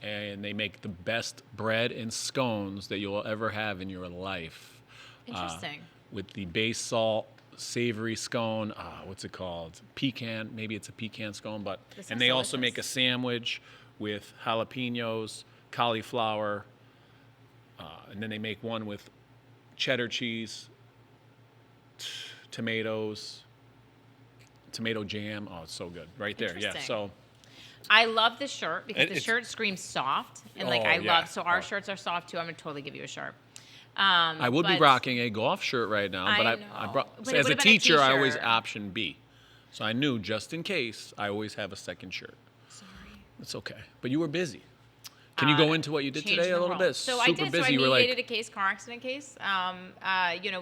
Speaker 4: and they make the best bread and scones that you'll ever have in your life.
Speaker 2: Interesting.
Speaker 4: With the base salt, savory scone. What's it called? Pecan. Maybe it's a pecan scone, but
Speaker 2: This
Speaker 4: and
Speaker 2: sounds
Speaker 4: they also
Speaker 2: delicious.
Speaker 4: make a sandwich with jalapenos, cauliflower, and then they make one with cheddar cheese, tomatoes, tomato jam. Oh, it's so good. Right there. Yeah.
Speaker 2: Interesting.
Speaker 4: So
Speaker 2: I love this shirt because the
Speaker 4: It's-
Speaker 2: shirt screams soft, and like
Speaker 4: Oh,
Speaker 2: I
Speaker 4: yeah.
Speaker 2: love. So our
Speaker 4: Oh.
Speaker 2: shirts are soft too. I'm gonna totally give you a shirt.
Speaker 4: I would be
Speaker 2: but-
Speaker 4: rocking a golf shirt right now, but
Speaker 2: I
Speaker 4: I
Speaker 2: know.
Speaker 4: brought,
Speaker 2: But
Speaker 4: so
Speaker 2: it
Speaker 4: as a
Speaker 2: would've been a
Speaker 4: teacher, I always
Speaker 2: t-shirt.
Speaker 4: option B. So I knew just in case, I always have a second shirt.
Speaker 2: Sorry.
Speaker 4: It's okay. But you were busy. Can you go into what you did
Speaker 2: Changed
Speaker 4: today a
Speaker 2: the
Speaker 4: little
Speaker 2: world.
Speaker 4: bit?
Speaker 2: So
Speaker 4: Super
Speaker 2: I did.
Speaker 4: busy.
Speaker 2: So I
Speaker 4: You were
Speaker 2: mediated
Speaker 4: like,
Speaker 2: a case, car accident case.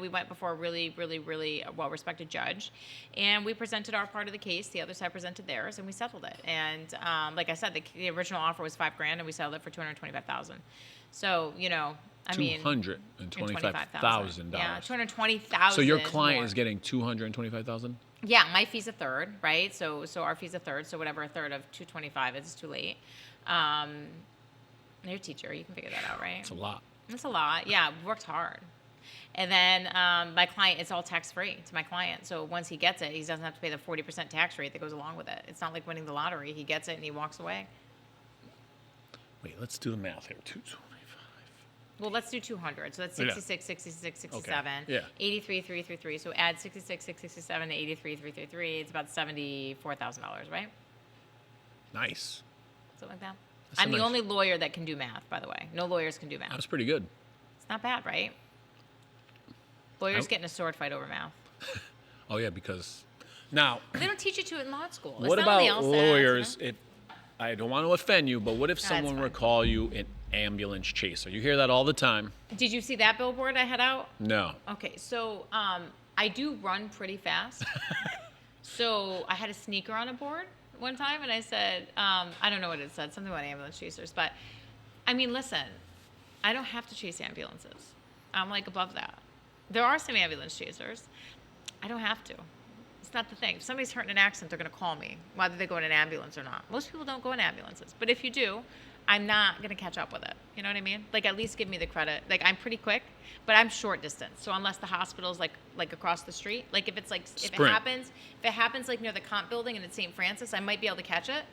Speaker 2: We went before a really well-respected judge, and we presented our part of the case. The other side presented theirs, and we settled it. And like I said, the original offer was $5,000, and we settled it for $225,000. So I mean,
Speaker 4: $225,000.
Speaker 2: Yeah, $220,000.
Speaker 4: So your client
Speaker 2: more.
Speaker 4: is getting $225,000?
Speaker 2: Yeah, my fee's a third, right? So our fee's a third. So whatever a third of 225 is, it's too late. You're a teacher, you can figure that out, right?
Speaker 4: It's a lot.
Speaker 2: It's a lot. Yeah, we worked hard. And then my client, it's all tax-free to my client. So once he gets it, he doesn't have to pay the 40% tax rate that goes along with it. It's not like winning the lottery. He gets it and he walks away.
Speaker 4: Wait, let's do the math here. 225.
Speaker 2: Well, let's do 200. So that's
Speaker 4: Yeah.
Speaker 2: 66, 66, 67.
Speaker 4: Yeah.
Speaker 2: 83, 333. So add 66, 667 to 83, 333. It's about $74,000, right?
Speaker 4: Nice.
Speaker 2: Something like that.
Speaker 4: That's
Speaker 2: I'm
Speaker 4: a
Speaker 2: the
Speaker 4: nice-
Speaker 2: only lawyer that can do math, by the way. No lawyers can do math.
Speaker 4: That was pretty good.
Speaker 2: It's not bad, right? Lawyers get in a sword fight over math.
Speaker 4: Oh, yeah, because now,
Speaker 2: They don't teach you to in law school. It's
Speaker 4: what
Speaker 2: not on the
Speaker 4: about
Speaker 2: LSATs, you know?
Speaker 4: lawyers? If I don't want to offend you, but what if
Speaker 2: that's
Speaker 4: someone were
Speaker 2: fine.
Speaker 4: to call you an ambulance chaser? You hear that all the time.
Speaker 2: Did you see that billboard I had out?
Speaker 4: No.
Speaker 2: Okay, so I do run pretty fast. So I had a sneaker on a board one time, and I said, I don't know what it said, something about ambulance chasers. But, I mean, listen, I don't have to chase ambulances. I'm, like, above that. There are some ambulance chasers. I don't have to. It's not the thing. If somebody's hurt in an accident, they're going to call me, whether they go in an ambulance or not. Most people don't go in ambulances. But if you do, I'm not going to catch up with it. You know what I mean? Like, at least give me the credit. Like, I'm pretty quick, but I'm short distance. So unless the hospital's like across the street, like if it happens like near the comp building and it's St. Francis, I might be able to catch it,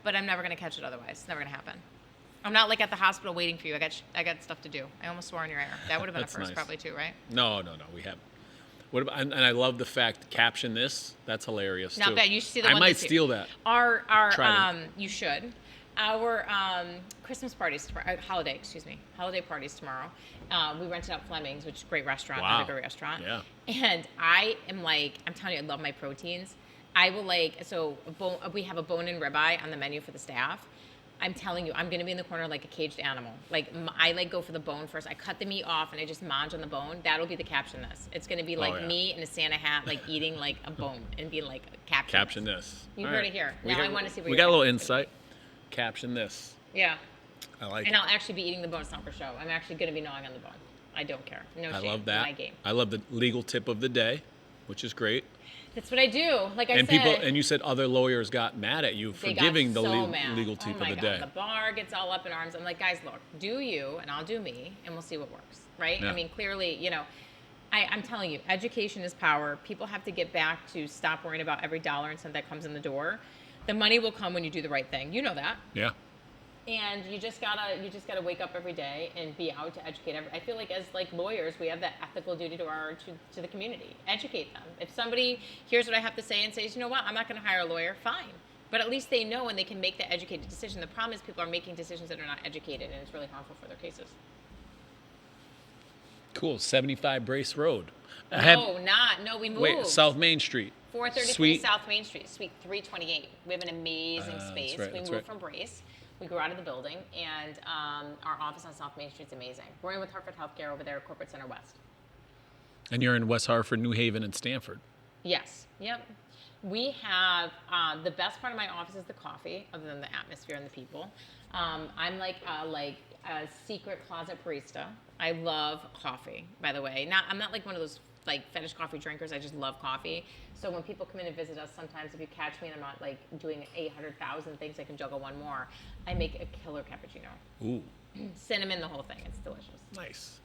Speaker 2: but I'm never going to catch it otherwise. It's never going to happen. I'm not like at the hospital waiting for you. I got stuff to do. I almost swore in your ear. That would have been a
Speaker 4: That's
Speaker 2: first
Speaker 4: nice.
Speaker 2: probably too, right?
Speaker 4: No, we haven't. What about, and I love the fact, caption this. That's hilarious,
Speaker 2: Not
Speaker 4: too.
Speaker 2: bad. You should see the
Speaker 4: I
Speaker 2: one
Speaker 4: might
Speaker 2: that's here.
Speaker 4: steal that.
Speaker 2: Our
Speaker 4: Try to.
Speaker 2: you should. Our Christmas parties tomorrow, holiday parties tomorrow. We rented out Fleming's, which is a great restaurant,
Speaker 4: Wow.
Speaker 2: another great restaurant.
Speaker 4: Yeah.
Speaker 2: And I'm telling you, I love my proteins. I will we have a bone-in ribeye on the menu for the staff. I'm telling you, I'm gonna be in the corner like a caged animal. I go for the bone first. I cut the meat off and I just mange on the bone. That'll be the caption this. It's gonna be like
Speaker 4: yeah.
Speaker 2: me in a Santa hat, like eating like a bone and being like
Speaker 4: Caption this.
Speaker 2: You
Speaker 4: All
Speaker 2: heard
Speaker 4: right.
Speaker 2: it here.
Speaker 4: We
Speaker 2: Now I
Speaker 4: got-
Speaker 2: want to see what
Speaker 4: We
Speaker 2: you're
Speaker 4: got a little
Speaker 2: gonna-
Speaker 4: insight. Caption this.
Speaker 2: Yeah.
Speaker 4: I like
Speaker 2: And
Speaker 4: it.
Speaker 2: I'll actually be eating the bone. It's not for show. I'm actually going to be gnawing on the bone. I don't care. No
Speaker 4: I
Speaker 2: shame.
Speaker 4: love that.
Speaker 2: My game.
Speaker 4: I love the legal tip of the day, which is great.
Speaker 2: That's what I do. Like I
Speaker 4: And
Speaker 2: said.
Speaker 4: you said other lawyers got mad at you for
Speaker 2: they got
Speaker 4: giving the
Speaker 2: so mad.
Speaker 4: legal tip
Speaker 2: oh my
Speaker 4: of the
Speaker 2: God.
Speaker 4: day.
Speaker 2: The bar gets all up in arms. I'm like, guys, look, do you and I'll do me, and we'll see what works, right?
Speaker 4: Yeah.
Speaker 2: I mean, clearly, I'm telling you, education is power. People have to get back to stop worrying about every dollar and cent that comes in the door. The money will come when you do the right thing. You know that.
Speaker 4: Yeah.
Speaker 2: And you just gotta wake up every day and be out to educate. I feel like as lawyers, we have that ethical duty to the community. Educate them. If somebody hears what I have to say and says, you know what, I'm not going to hire a lawyer, fine. But at least they know and they can make the educated decision. The problem is people are making decisions that are not educated, and it's really harmful for their cases.
Speaker 4: Cool. 75 Brace Road.
Speaker 2: We moved.
Speaker 4: Wait, South Main Street.
Speaker 2: 433
Speaker 4: Suite.
Speaker 2: South Main Street, Suite 328. We have an amazing space.
Speaker 4: right,
Speaker 2: We
Speaker 4: that's
Speaker 2: moved
Speaker 4: right.
Speaker 2: from Brace. We grew out of the building, and our office on South Main Street is amazing. We're in with Hartford Healthcare over there at Corporate Center West.
Speaker 4: And you're in West Hartford, New Haven, and Stamford.
Speaker 2: Yes. Yep. We have the best part of my office is the coffee, other than the atmosphere and the people. I'm like a secret closet barista. I love coffee, by the way. I'm not like one of those fetish coffee drinkers. I just love coffee. So when people come in and visit us, sometimes if you catch me and I'm not doing 800,000 things, I can juggle one more. I make a killer cappuccino.
Speaker 4: Ooh,
Speaker 2: Cinnamon, the whole thing. It's delicious.
Speaker 4: nice.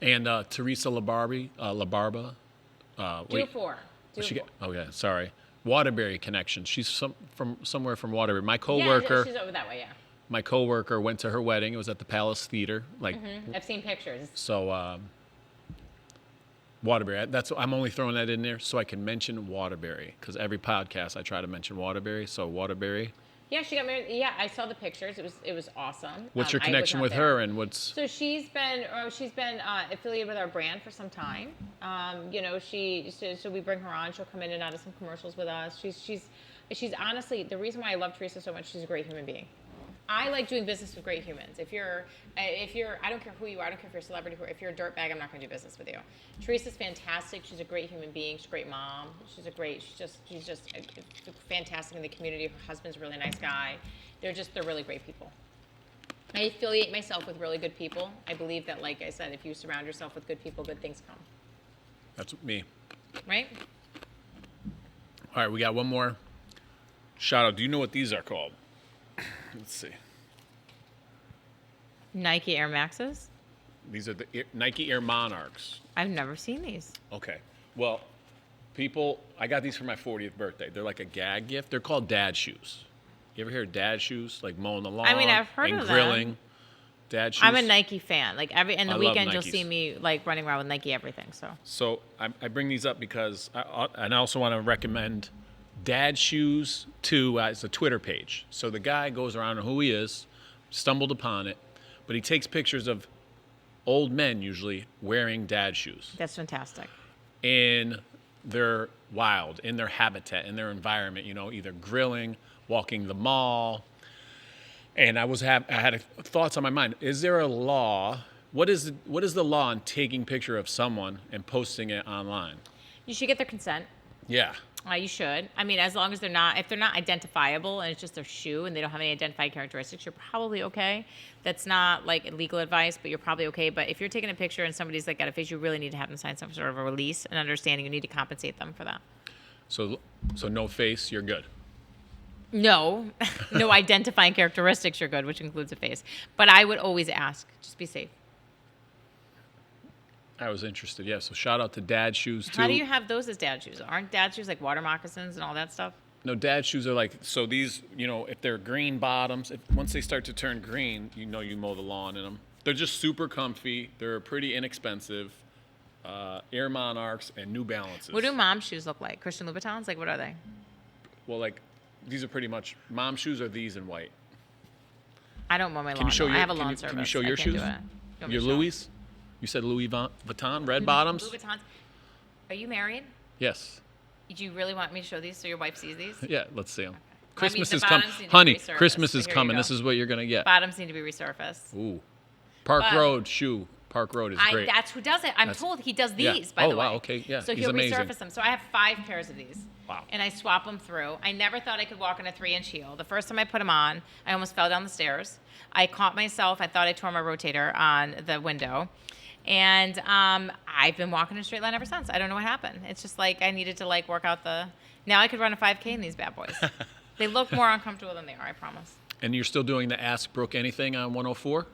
Speaker 4: And Teresa LaBarba,
Speaker 2: Do a 4.
Speaker 4: Oh yeah, sorry. Waterbury connection. She's from somewhere from Waterbury. My
Speaker 2: Yeah,
Speaker 4: coworker.
Speaker 2: she's over that way, yeah.
Speaker 4: My coworker went to her wedding. It was at the Palace Theater.
Speaker 2: I've seen pictures.
Speaker 4: So Waterbury. I'm only throwing that in there so I can mention Waterbury because every podcast I try to mention Waterbury. So Waterbury.
Speaker 2: Yeah, she got married. Yeah, I saw the pictures. It was awesome.
Speaker 4: What's your
Speaker 2: I was
Speaker 4: connection
Speaker 2: not
Speaker 4: with
Speaker 2: there.
Speaker 4: her and what's?
Speaker 2: So she's been affiliated with our brand for some time. So we bring her on. She'll come in and out of some commercials with us. She's honestly the reason why I love Teresa so much. She's a great human being. I like doing business with great humans. If you're, I don't care who you are. I don't care if you're a celebrity. If you're a dirtbag, I'm not going to do business with you. Teresa's fantastic. She's a great human being. She's a great mom. She's just fantastic in the community. Her husband's a really nice guy. They're really great people. I affiliate myself with really good people. I believe that, like I said, if you surround yourself with good people, good things come.
Speaker 4: That's me.
Speaker 2: Right?
Speaker 4: All right, we got one more shout out. Do you know what these are called? Let's see.
Speaker 2: Nike Air Maxes?
Speaker 4: These are the Nike Air Monarchs.
Speaker 2: I've never seen these.
Speaker 4: Okay. Well, I got these for my 40th birthday. They're like a gag gift. They're called dad shoes. You ever hear of dad shoes? Like mowing the lawn.
Speaker 2: I mean, I've heard
Speaker 4: and
Speaker 2: of
Speaker 4: grilling.
Speaker 2: them.
Speaker 4: Dad shoes.
Speaker 2: I'm a Nike fan. Like in the
Speaker 4: I love
Speaker 2: weekend, you'll
Speaker 4: Nikes.
Speaker 2: see me like running around with Nike everything.
Speaker 4: So I bring these up because I also want to recommend Dad Shoes 2 as a Twitter page. So the guy goes around and who he is, stumbled upon it, but he takes pictures of old men usually wearing dad shoes.
Speaker 2: That's fantastic.
Speaker 4: In their wild, in their habitat, in their environment, either grilling, walking the mall. And I had thoughts on my mind. Is there a law? What is the law on taking picture of someone and posting it online?
Speaker 2: You should get their consent.
Speaker 4: Yeah.
Speaker 2: You should. I mean, as long as if they're not identifiable and it's just their shoe and they don't have any identifying characteristics, you're probably okay. That's not like legal advice, but you're probably okay. But if you're taking a picture and somebody's like got a face, you really need to have them sign some sort of a release and understanding. You need to compensate them for that.
Speaker 4: So no face, you're good.
Speaker 2: No identifying characteristics, you're good, which includes a face. But I would always ask, just be safe.
Speaker 4: I was interested, yeah. So shout out to Dad Shoes too.
Speaker 2: How do you have those as dad shoes? Aren't dad shoes like water moccasins and all that stuff?
Speaker 4: No, Dad Shoes are like, so these, if they're green bottoms, once they start to turn green, you mow the lawn in them. They're just super comfy. They're pretty inexpensive. Air Monarchs and New Balances.
Speaker 2: What do mom shoes look like? Christian Louboutins? Like, what are they?
Speaker 4: Well, like, these are pretty much, mom shoes are these in white.
Speaker 2: I don't mow my lawn.
Speaker 4: Can you show
Speaker 2: I have a lawn service.
Speaker 4: Can you show your
Speaker 2: I can't
Speaker 4: shoes?
Speaker 2: do it. You want me
Speaker 4: Your
Speaker 2: to show?
Speaker 4: Louis? You said Louis Vuitton, red bottoms?
Speaker 2: Louboutins. Are you married?
Speaker 4: Yes.
Speaker 2: Do you really want me to show these so your wife sees these?
Speaker 4: Yeah, let's see them.
Speaker 2: Okay.
Speaker 4: Christmas
Speaker 2: the
Speaker 4: is coming.
Speaker 2: bottoms need to be
Speaker 4: Honey,
Speaker 2: resurfaced,
Speaker 4: Christmas
Speaker 2: so
Speaker 4: is
Speaker 2: here you
Speaker 4: coming.
Speaker 2: go.
Speaker 4: This is what you're going to get.
Speaker 2: Bottoms need to be resurfaced.
Speaker 4: Ooh. Park
Speaker 2: But-
Speaker 4: Road shoe. Park Road is great.
Speaker 2: That's who does it. I'm told he does
Speaker 4: yeah.
Speaker 2: these, by the way.
Speaker 4: Oh, wow, okay, yeah,
Speaker 2: So
Speaker 4: he's
Speaker 2: he'll
Speaker 4: amazing.
Speaker 2: resurface them. So I have 5 pairs of these.
Speaker 4: Wow.
Speaker 2: And I swap them through. I never thought I could walk in a 3-inch heel. The first time I put them on, I almost fell down the stairs. I caught myself. I thought I tore my rotator on the window. And I've been walking in a straight line ever since. I don't know what happened. It's just like I needed to like work out now I could run a 5K in these bad boys. They look more uncomfortable than they are, I promise.
Speaker 4: And you're still doing the Ask Brooke Anything on 104?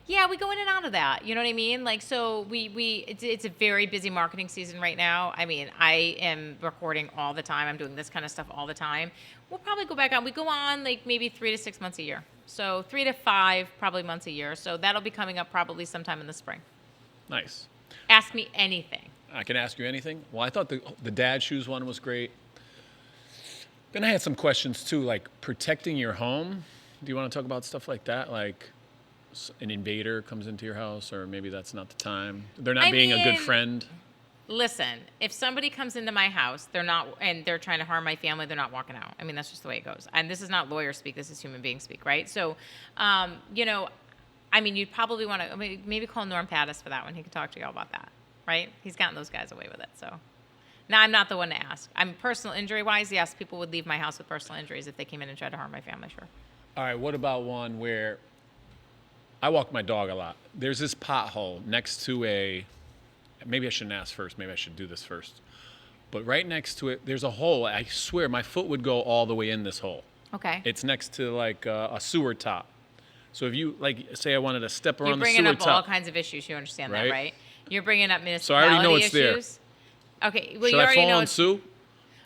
Speaker 2: Yeah, we go in and out of that. You know what I mean? Like, so it's a very busy marketing season right now. I mean, I am recording all the time. I'm doing this kind of stuff all the time. We'll probably go back on. We go on like maybe 3 to 6 months a year. So 3 to 5 probably months a year. So that'll be coming up probably sometime in the spring.
Speaker 4: Nice.
Speaker 2: Ask me anything.
Speaker 4: I can ask you anything? Well, I thought the Dad Shoes one was great. Then I had some questions too, like protecting your home. Do you want to talk about stuff like that? Like an invader comes into your house, or maybe that's not the time. They're not being a good friend.
Speaker 2: Listen, if somebody comes into my house, they're trying to harm my family, they're not walking out. I mean, that's just the way it goes. And this is not lawyer speak, this is human being speak, right? So, you'd probably want to maybe call Norm Pattis for that one. He could talk to you all about that, right? He's gotten those guys away with it, so. Now, I'm not the one to ask. I'm personal injury-wise, yes, people would leave my house with personal injuries if they came in and tried to harm my family, sure.
Speaker 4: All right, what about one where I walk my dog a lot. There's this pothole next to maybe I shouldn't ask first. Maybe I should do this first. But right next to it, there's a hole. I swear my foot would go all the way in this hole.
Speaker 2: Okay.
Speaker 4: It's next to like a sewer top. So if you, like, say I wanted to step around the sewer top.
Speaker 2: You're bringing up all kinds of issues. You understand that, right? You're bringing up
Speaker 4: So I already know
Speaker 2: municipality
Speaker 4: it's there.
Speaker 2: issues. Okay, well,
Speaker 4: Should
Speaker 2: you
Speaker 4: I
Speaker 2: already
Speaker 4: fall
Speaker 2: know.
Speaker 4: and sue?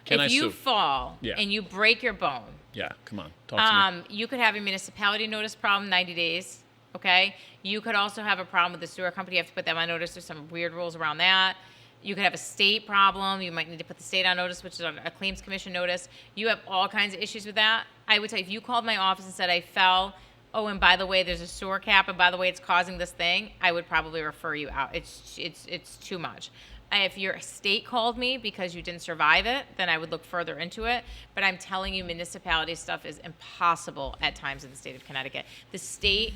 Speaker 4: Can I
Speaker 2: If you
Speaker 4: sue?
Speaker 2: fall
Speaker 4: Yeah.
Speaker 2: and you break your bone,
Speaker 4: Yeah, come on. Talk to me.
Speaker 2: you could have a municipality notice problem 90 days. Okay. You could also have a problem with the sewer company. You have to put them on notice. There's some weird rules around that. You could have a state problem. You might need to put the state on notice, which is a claims commission notice. You have all kinds of issues with that. I would say if you called my office and said I fell, oh, and by the way, there's a sewer cap, and by the way, it's causing this thing, I would probably refer you out. It's too much. If your state called me because you didn't survive it, then I would look further into it. But I'm telling you, municipality stuff is impossible at times in the state of Connecticut. The state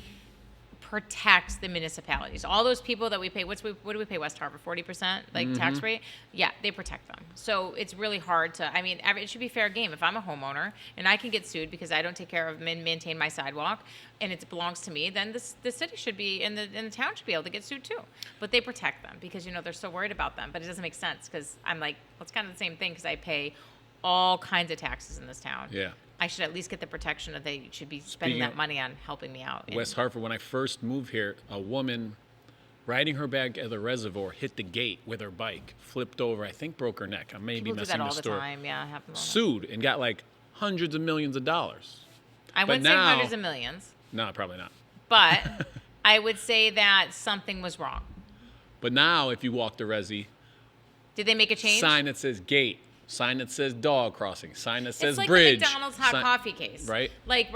Speaker 2: protects the municipalities. All those people that we pay, what do we pay West Hartford, 40% tax rate? Yeah, they protect them. So it's really hard to, I mean, it should be fair game. If I'm a homeowner and I can get sued because I don't take care of and maintain my sidewalk and it belongs to me, then the city should be, and the town should be able to get sued too. But they protect them because, they're so worried about them. But it doesn't make sense because I'm like, well, it's kind of the same thing because I pay all kinds of taxes in this town.
Speaker 4: Yeah.
Speaker 2: I should at least get the protection that they should be spending that money on helping me out.
Speaker 4: West Hartford, when I first moved here, a woman riding her bag at the reservoir hit the gate with her bike, flipped over, I think broke her neck. I may be
Speaker 2: People do
Speaker 4: messing
Speaker 2: that all
Speaker 4: the
Speaker 2: the
Speaker 4: story.
Speaker 2: time. Yeah, it happens all the time.
Speaker 4: Sued and got like hundreds of millions of dollars.
Speaker 2: I
Speaker 4: But
Speaker 2: wouldn't say
Speaker 4: now-
Speaker 2: hundreds of millions,
Speaker 4: No, probably not.
Speaker 2: but I would say that something was wrong.
Speaker 4: But now, if you walk the resi,
Speaker 2: Did they make a change?
Speaker 4: sign that says gate, sign that says dog crossing, sign that says
Speaker 2: it's like
Speaker 4: bridge.
Speaker 2: the McDonald's hot
Speaker 4: sign-
Speaker 2: coffee case.
Speaker 4: Right?
Speaker 2: Like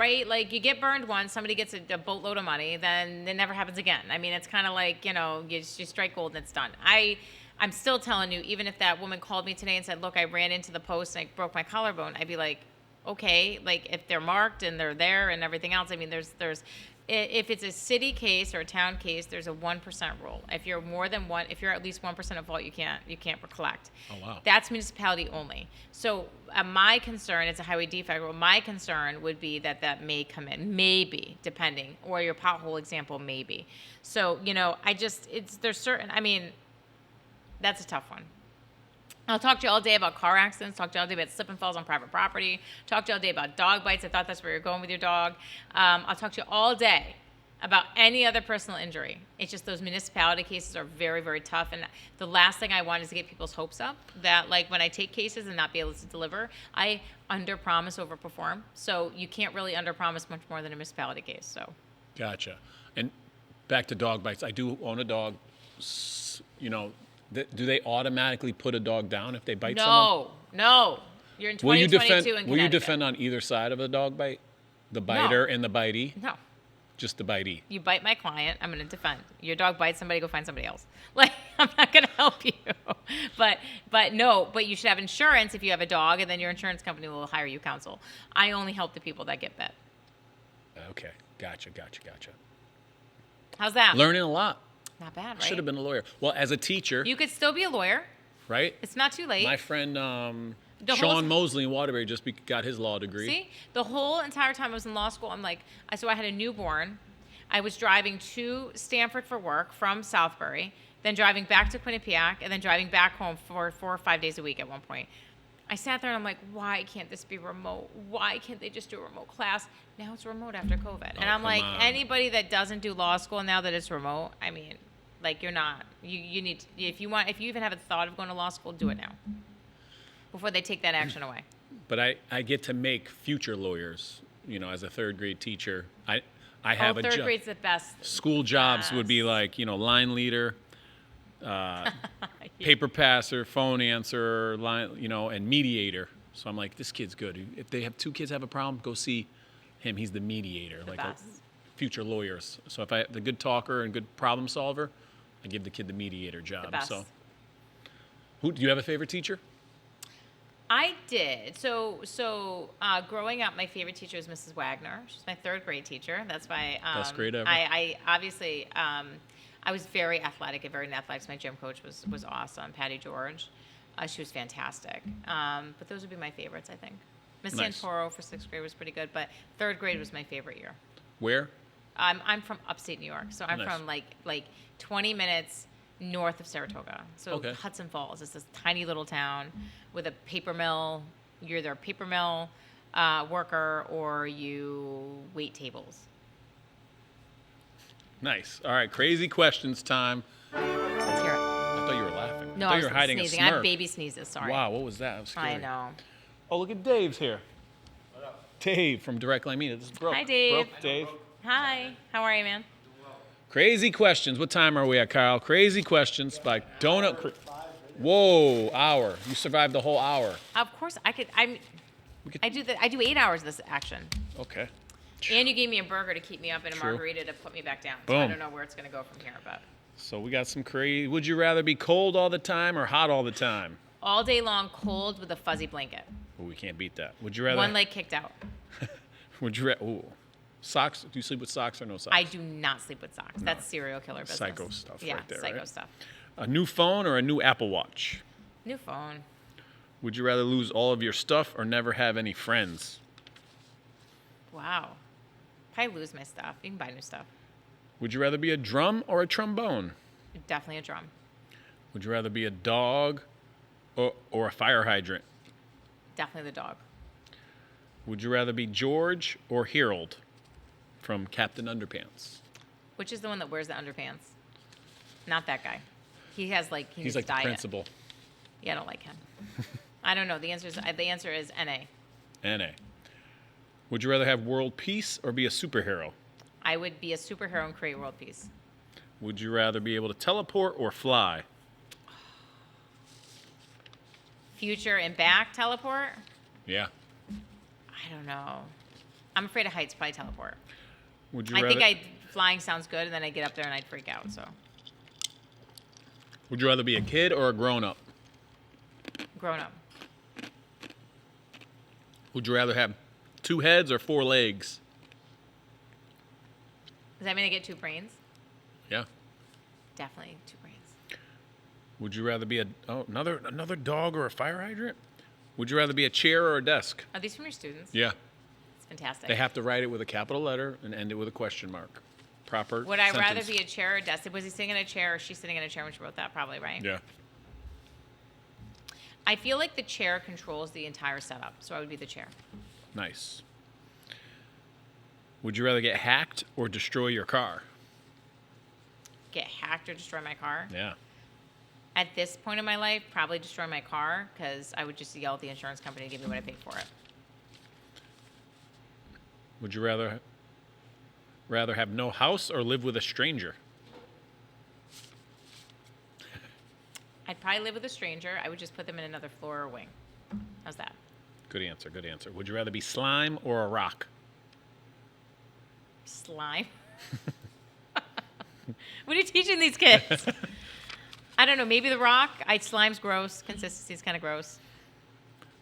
Speaker 2: you get burned once, somebody gets a boatload of money, then it never happens again. I mean, it's kind of like, you strike gold and it's done. I'm still telling you, even if that woman called me today and said, look, I ran into the post and I broke my collarbone, I'd be like, okay, like if they're marked and they're there and everything else, I mean, if it's a city case or a town case, there's a 1% rule. If you're if you're at least 1% at fault, you can't collect.
Speaker 4: Oh, wow.
Speaker 2: That's municipality only. So my concern, it's a highway defect rule. My concern would be that may come in, maybe, depending, or your pothole example, maybe. So, there's certain, I mean, that's a tough one. I'll talk to you all day about car accidents, talk to you all day about slip and falls on private property, talk to you all day about dog bites. I thought that's where you're going with your dog. I'll talk to you all day about any other personal injury. It's just those municipality cases are very, very tough. And the last thing I want is to get people's hopes up that, like, when I take cases and not be able to deliver, I under-promise, over-perform. So you can't really under-promise much more than a municipality case. So.
Speaker 4: Gotcha. And back to dog bites. I do own a dog. Do they automatically put a dog down if they bite someone?
Speaker 2: No. You're in 2022 in Connecticut.
Speaker 4: Will you defend on either side of a dog bite? The biter and the bitey?
Speaker 2: No.
Speaker 4: Just the bitey.
Speaker 2: You bite my client, I'm going to defend. Your dog bites somebody, go find somebody else. Like, I'm not going to help you. But you should have insurance if you have a dog, and then your insurance company will hire you counsel. I only help the people that get bit.
Speaker 4: Okay. Gotcha.
Speaker 2: How's that?
Speaker 4: Learning a lot.
Speaker 2: Not bad, right?
Speaker 4: Should have been a lawyer. Well, as a teacher,
Speaker 2: You could still be a lawyer.
Speaker 4: right?
Speaker 2: It's not too late.
Speaker 4: My friend
Speaker 2: The whole-
Speaker 4: Sean Mosley in Waterbury just got his law degree.
Speaker 2: See, the whole entire time I was in law school, so I had a newborn. I was driving to Stamford for work from Southbury, then driving back to Quinnipiac, and then driving back home for 4 or 5 days a week at one point. I sat there and I'm like, why can't this be remote? Why can't they just do a remote class? Now it's remote after COVID. And I'm
Speaker 4: come
Speaker 2: like,
Speaker 4: on.
Speaker 2: anybody that doesn't do law school now that it's remote, I mean, like, you're not, you need to, if you even have a thought of going to law school, do it now before they take that action away.
Speaker 4: But I get to make future lawyers, as a third grade teacher. I have a
Speaker 2: third
Speaker 4: job.
Speaker 2: grade's the best.
Speaker 4: School jobs would be
Speaker 2: Yes.
Speaker 4: like, line leader, paper passer, phone answerer, and mediator. So I'm like, this kid's good. If they have 2 kids have a problem, go see him. He's the mediator,
Speaker 2: The
Speaker 4: like
Speaker 2: best.
Speaker 4: future lawyers. So if I have the good talker and good problem solver, I give the kid the mediator job.
Speaker 2: The best.
Speaker 4: So, do you have a favorite teacher?
Speaker 2: I did. So growing up, my favorite teacher was Mrs. Wagner. She's my 3rd grade teacher. That's why
Speaker 4: Best grade ever.
Speaker 2: I obviously I was very athletic and very athletics. My gym coach was awesome, Patty George. She was fantastic. But those would be my favorites, I think. Miss
Speaker 4: Nice.
Speaker 2: Santoro for 6th grade was pretty good, but 3rd grade was my favorite year.
Speaker 4: Where?
Speaker 2: I'm from upstate New York, so I'm
Speaker 4: Nice.
Speaker 2: from like 20 minutes north of Saratoga. So
Speaker 4: Okay.
Speaker 2: Hudson Falls is this tiny little town with a paper mill. You're either a paper mill worker or you wait tables.
Speaker 4: Nice. All right, crazy questions time.
Speaker 2: Let's hear it.
Speaker 4: I thought you were laughing.
Speaker 2: No,
Speaker 4: thought
Speaker 2: I
Speaker 4: you
Speaker 2: was
Speaker 4: were hiding
Speaker 2: sneezing.
Speaker 4: a
Speaker 2: I
Speaker 4: smirk.
Speaker 2: have baby sneezes. Sorry.
Speaker 4: Wow, what was that? That was scary.
Speaker 2: I know.
Speaker 4: Oh, look at Dave's here. Dave from Direct Line Media. This is Brooke.
Speaker 2: Hi, Dave.
Speaker 4: Brooke, Dave.
Speaker 2: Hi. How are you, man?
Speaker 4: Crazy Questions. What time are we at, Kyle? Crazy Questions by Whoa, hour. You survived the whole hour.
Speaker 2: Of course, I could. I do 8 hours of this action.
Speaker 4: Okay.
Speaker 2: And you gave me a burger to keep me up and a
Speaker 4: True.
Speaker 2: margarita to put me back down. So I
Speaker 4: Boom.
Speaker 2: don't know where it's going to go from here, but
Speaker 4: So we got some crazy. Would you rather be cold all the time or hot all the time?
Speaker 2: all day long, cold with a fuzzy blanket.
Speaker 4: Oh, we can't beat that. Would you rather?
Speaker 2: One leg kicked out.
Speaker 4: Would you rather? Ooh. Socks? Do you sleep with socks or no socks?
Speaker 2: I do not sleep with socks. That's serial killer business.
Speaker 4: Psycho stuff
Speaker 2: Yeah,
Speaker 4: right there,
Speaker 2: psycho
Speaker 4: right?
Speaker 2: stuff.
Speaker 4: A new phone or a new Apple Watch?
Speaker 2: New phone.
Speaker 4: Would you rather lose all of your stuff or never have any friends?
Speaker 2: Wow. Probably lose my stuff. You can buy new stuff.
Speaker 4: Would you rather be a drum or a trombone?
Speaker 2: Definitely a drum.
Speaker 4: Would you rather be a dog or a fire hydrant?
Speaker 2: Definitely the dog.
Speaker 4: Would you rather be George or Harold from Captain Underpants?
Speaker 2: Which is the one that wears the underpants? Not that guy. He has like he
Speaker 4: He's
Speaker 2: needs
Speaker 4: like the
Speaker 2: diet.
Speaker 4: principal.
Speaker 2: Yeah, I don't like him. I don't know. The answer is NA.
Speaker 4: NA. Would you rather have world peace or be a superhero?
Speaker 2: I would be a superhero and create world peace.
Speaker 4: Would you rather be able to teleport or fly?
Speaker 2: Future and back teleport?
Speaker 4: Yeah.
Speaker 2: I don't know. I'm afraid of heights. Probably teleport.
Speaker 4: Would you
Speaker 2: I
Speaker 4: rather?
Speaker 2: think flying sounds good, and then I get up there and I'd freak out. So
Speaker 4: Would you rather be a kid or a grown up?
Speaker 2: grown up.
Speaker 4: Would you rather have 2 heads or 4 legs?
Speaker 2: Does that mean I get 2 brains?
Speaker 4: Yeah.
Speaker 2: Definitely 2 brains.
Speaker 4: Would you rather be another dog or a fire hydrant? Would you rather be a chair or a desk?
Speaker 2: Are these from your students?
Speaker 4: Yeah.
Speaker 2: It's fantastic.
Speaker 4: They have to write it with a capital letter and end it with a question mark. Proper.
Speaker 2: Would I rather
Speaker 4: sentence.
Speaker 2: be a chair or a desk? Was he sitting in a chair or she sitting in a chair when she wrote that? Probably, right?
Speaker 4: Yeah.
Speaker 2: I feel like the chair controls the entire setup, so I would be the chair.
Speaker 4: Nice. Would you rather get hacked or destroy your car?
Speaker 2: Get hacked or destroy my car?
Speaker 4: Yeah.
Speaker 2: At this point in my life, probably destroy my car because I would just yell at the insurance company to give me what I paid for it.
Speaker 4: Would you rather have no house or live with a stranger?
Speaker 2: I'd probably live with a stranger. I would just put them in another floor or wing. How's that?
Speaker 4: Good answer. Good answer. Would you rather be slime or a rock?
Speaker 2: Slime. What are you teaching these kids? I don't know. Maybe the rock. Slime's gross. Consistency's kind of gross.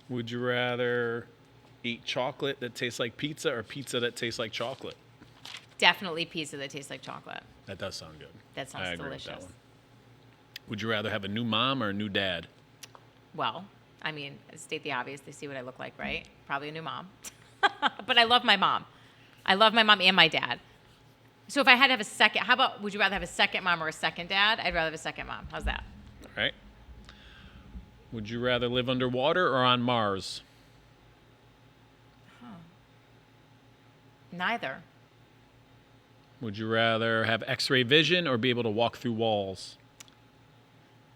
Speaker 4: Would you rather eat chocolate that tastes like pizza or pizza that tastes like chocolate?
Speaker 2: Definitely pizza that tastes like chocolate.
Speaker 4: That does sound good.
Speaker 2: That sounds
Speaker 4: I agree with
Speaker 2: delicious.
Speaker 4: that one. Would you rather have a new mom or a new dad?
Speaker 2: Well, I mean, state the obvious. They see what I look like, right? Probably a new mom. But I love my mom. I love my mom and my dad. So if I had to have a second, how about would you rather have a second mom or a second dad? I'd rather have a second mom. How's that?
Speaker 4: All right. Would you rather live underwater or on Mars?
Speaker 2: Neither.
Speaker 4: Would you rather have X-ray vision or be able to walk through walls?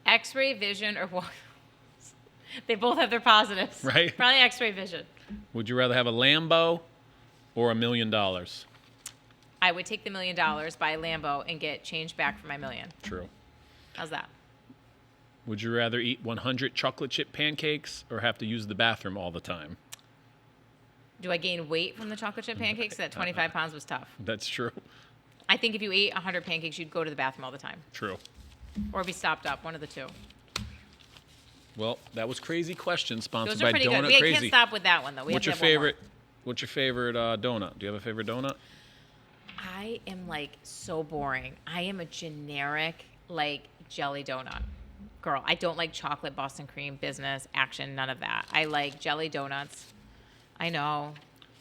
Speaker 2: X-ray vision or walk. They both have their positives.
Speaker 4: Right.
Speaker 2: Probably X-ray vision.
Speaker 4: Would you rather have a Lambo or $1 million?
Speaker 2: I would take the $1 million, buy a Lambo, and get change back for my $1 million.
Speaker 4: True.
Speaker 2: How's that?
Speaker 4: Would you rather eat 100 chocolate chip pancakes or have to use the bathroom all the time?
Speaker 2: Do I gain weight from the chocolate chip pancakes? That 25 pounds was tough.
Speaker 4: That's true.
Speaker 2: I think if you ate 100 pancakes, you'd go to the bathroom all the time.
Speaker 4: True.
Speaker 2: Or be stopped up, one of the two.
Speaker 4: Well, that was Crazy Question, sponsored
Speaker 2: Those are
Speaker 4: by
Speaker 2: pretty
Speaker 4: Donut
Speaker 2: good. We
Speaker 4: Crazy.
Speaker 2: can't stop with that one, though. We
Speaker 4: What's your
Speaker 2: have to have one more.
Speaker 4: favorite? What's your favorite donut? Do you have a favorite donut?
Speaker 2: I am like so boring. I am a generic like jelly donut girl. I don't like chocolate, Boston cream, business, action, none of that. I like jelly donuts. I know.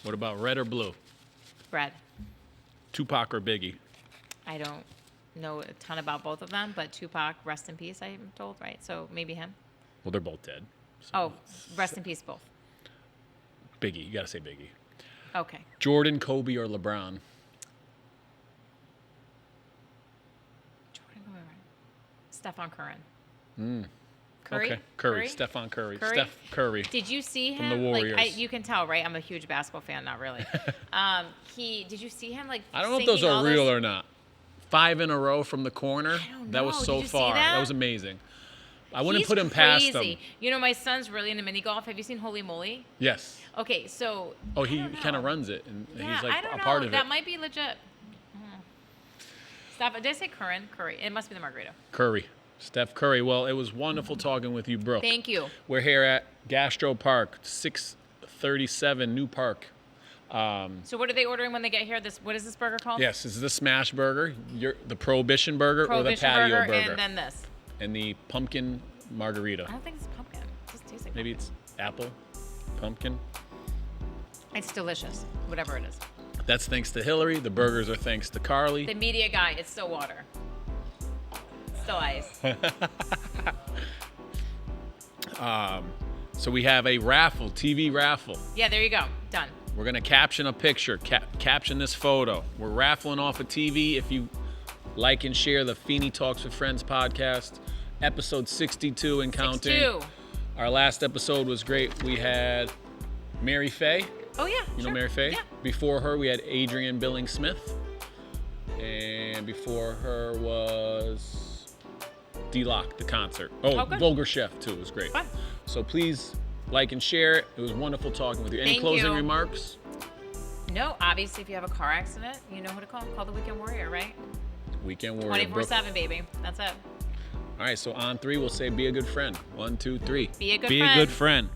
Speaker 4: What about red or blue?
Speaker 2: Bread.
Speaker 4: Tupac or Biggie?
Speaker 2: I don't know a ton about both of them, but Tupac, rest in peace, I'm told, right? So maybe him.
Speaker 4: Well, they're both dead. So
Speaker 2: Oh, rest in peace, both.
Speaker 4: Biggie. You gotta say Biggie.
Speaker 2: Okay.
Speaker 4: Jordan, Kobe, or LeBron?
Speaker 2: Stefan Curran. Curry?
Speaker 4: Okay, Curry. Stephen Curry.
Speaker 2: Curry?
Speaker 4: Steph Curry.
Speaker 2: Did you see
Speaker 4: From
Speaker 2: him?
Speaker 4: the Warriors.
Speaker 2: Like, you can tell, right? I'm a huge basketball fan. Not really. Did you see him like?
Speaker 4: I don't know if those
Speaker 2: singing
Speaker 4: are
Speaker 2: all
Speaker 4: real
Speaker 2: those-
Speaker 4: or not. 5 in a row from the corner.
Speaker 2: I don't
Speaker 4: That was
Speaker 2: know.
Speaker 4: so
Speaker 2: Did you see
Speaker 4: far.
Speaker 2: that?
Speaker 4: Was amazing. I wouldn't
Speaker 2: He's
Speaker 4: put him past
Speaker 2: crazy.
Speaker 4: him.
Speaker 2: You know, my son's really into mini golf. Have you seen Holy Moly?
Speaker 4: Yes.
Speaker 2: Okay, so.
Speaker 4: Oh,
Speaker 2: I
Speaker 4: he
Speaker 2: don't
Speaker 4: kind of
Speaker 2: know.
Speaker 4: runs it, and
Speaker 2: Yeah,
Speaker 4: he's like
Speaker 2: I don't
Speaker 4: a
Speaker 2: know.
Speaker 4: part of
Speaker 2: That
Speaker 4: it.
Speaker 2: might be legit. Stop. Did I say Curran? Curry. It must be the margarita.
Speaker 4: Curry. Steph Curry. Well, it was wonderful talking with you, Brooke.
Speaker 2: Thank you.
Speaker 4: We're here at GastroPark, 637 New Park.
Speaker 2: So what are they ordering when they get here? What is this burger called?
Speaker 4: Yes, this is the smash burger, the Prohibition burger,
Speaker 2: Prohibition
Speaker 4: or the patio
Speaker 2: burger, and then this.
Speaker 4: and the pumpkin margarita.
Speaker 2: I don't think it's pumpkin. It just tastes like
Speaker 4: Maybe it's apple, pumpkin.
Speaker 2: It's delicious, whatever it is.
Speaker 4: That's thanks to Hilary. The burgers are thanks to Carly.
Speaker 2: The media guy, it's still water. Still ice.
Speaker 4: So we have a raffle, TV raffle.
Speaker 2: Yeah, there you go. Done.
Speaker 4: We're gonna caption a picture, caption this photo. We're raffling off a TV. If you like and share the Feeney Talks with Friends podcast, episode 62 and counting.
Speaker 2: 62.
Speaker 4: Our last episode was great. We had Mary Faye.
Speaker 2: Oh, yeah.
Speaker 4: You know
Speaker 2: sure.
Speaker 4: Mary Faye?
Speaker 2: Yeah.
Speaker 4: Before her, we had Adrian Billing-Smith. And before her was D-Lock, the concert. Oh,
Speaker 2: good.
Speaker 4: Vulgar Chef, too. It was great.
Speaker 2: Fun.
Speaker 4: So please like and share. It was wonderful talking with you. Any
Speaker 2: Thank
Speaker 4: closing
Speaker 2: you.
Speaker 4: remarks?
Speaker 2: No, obviously, if you have a car accident, you know who to call. Call the Weekend Warrior, right?
Speaker 4: Weekend Warrior.
Speaker 2: 24/7, baby. That's it.
Speaker 4: All right, so on 3, we'll say be a good friend. 1, 2, 3.
Speaker 2: Be a good
Speaker 4: Be
Speaker 2: friend.
Speaker 4: a good friend.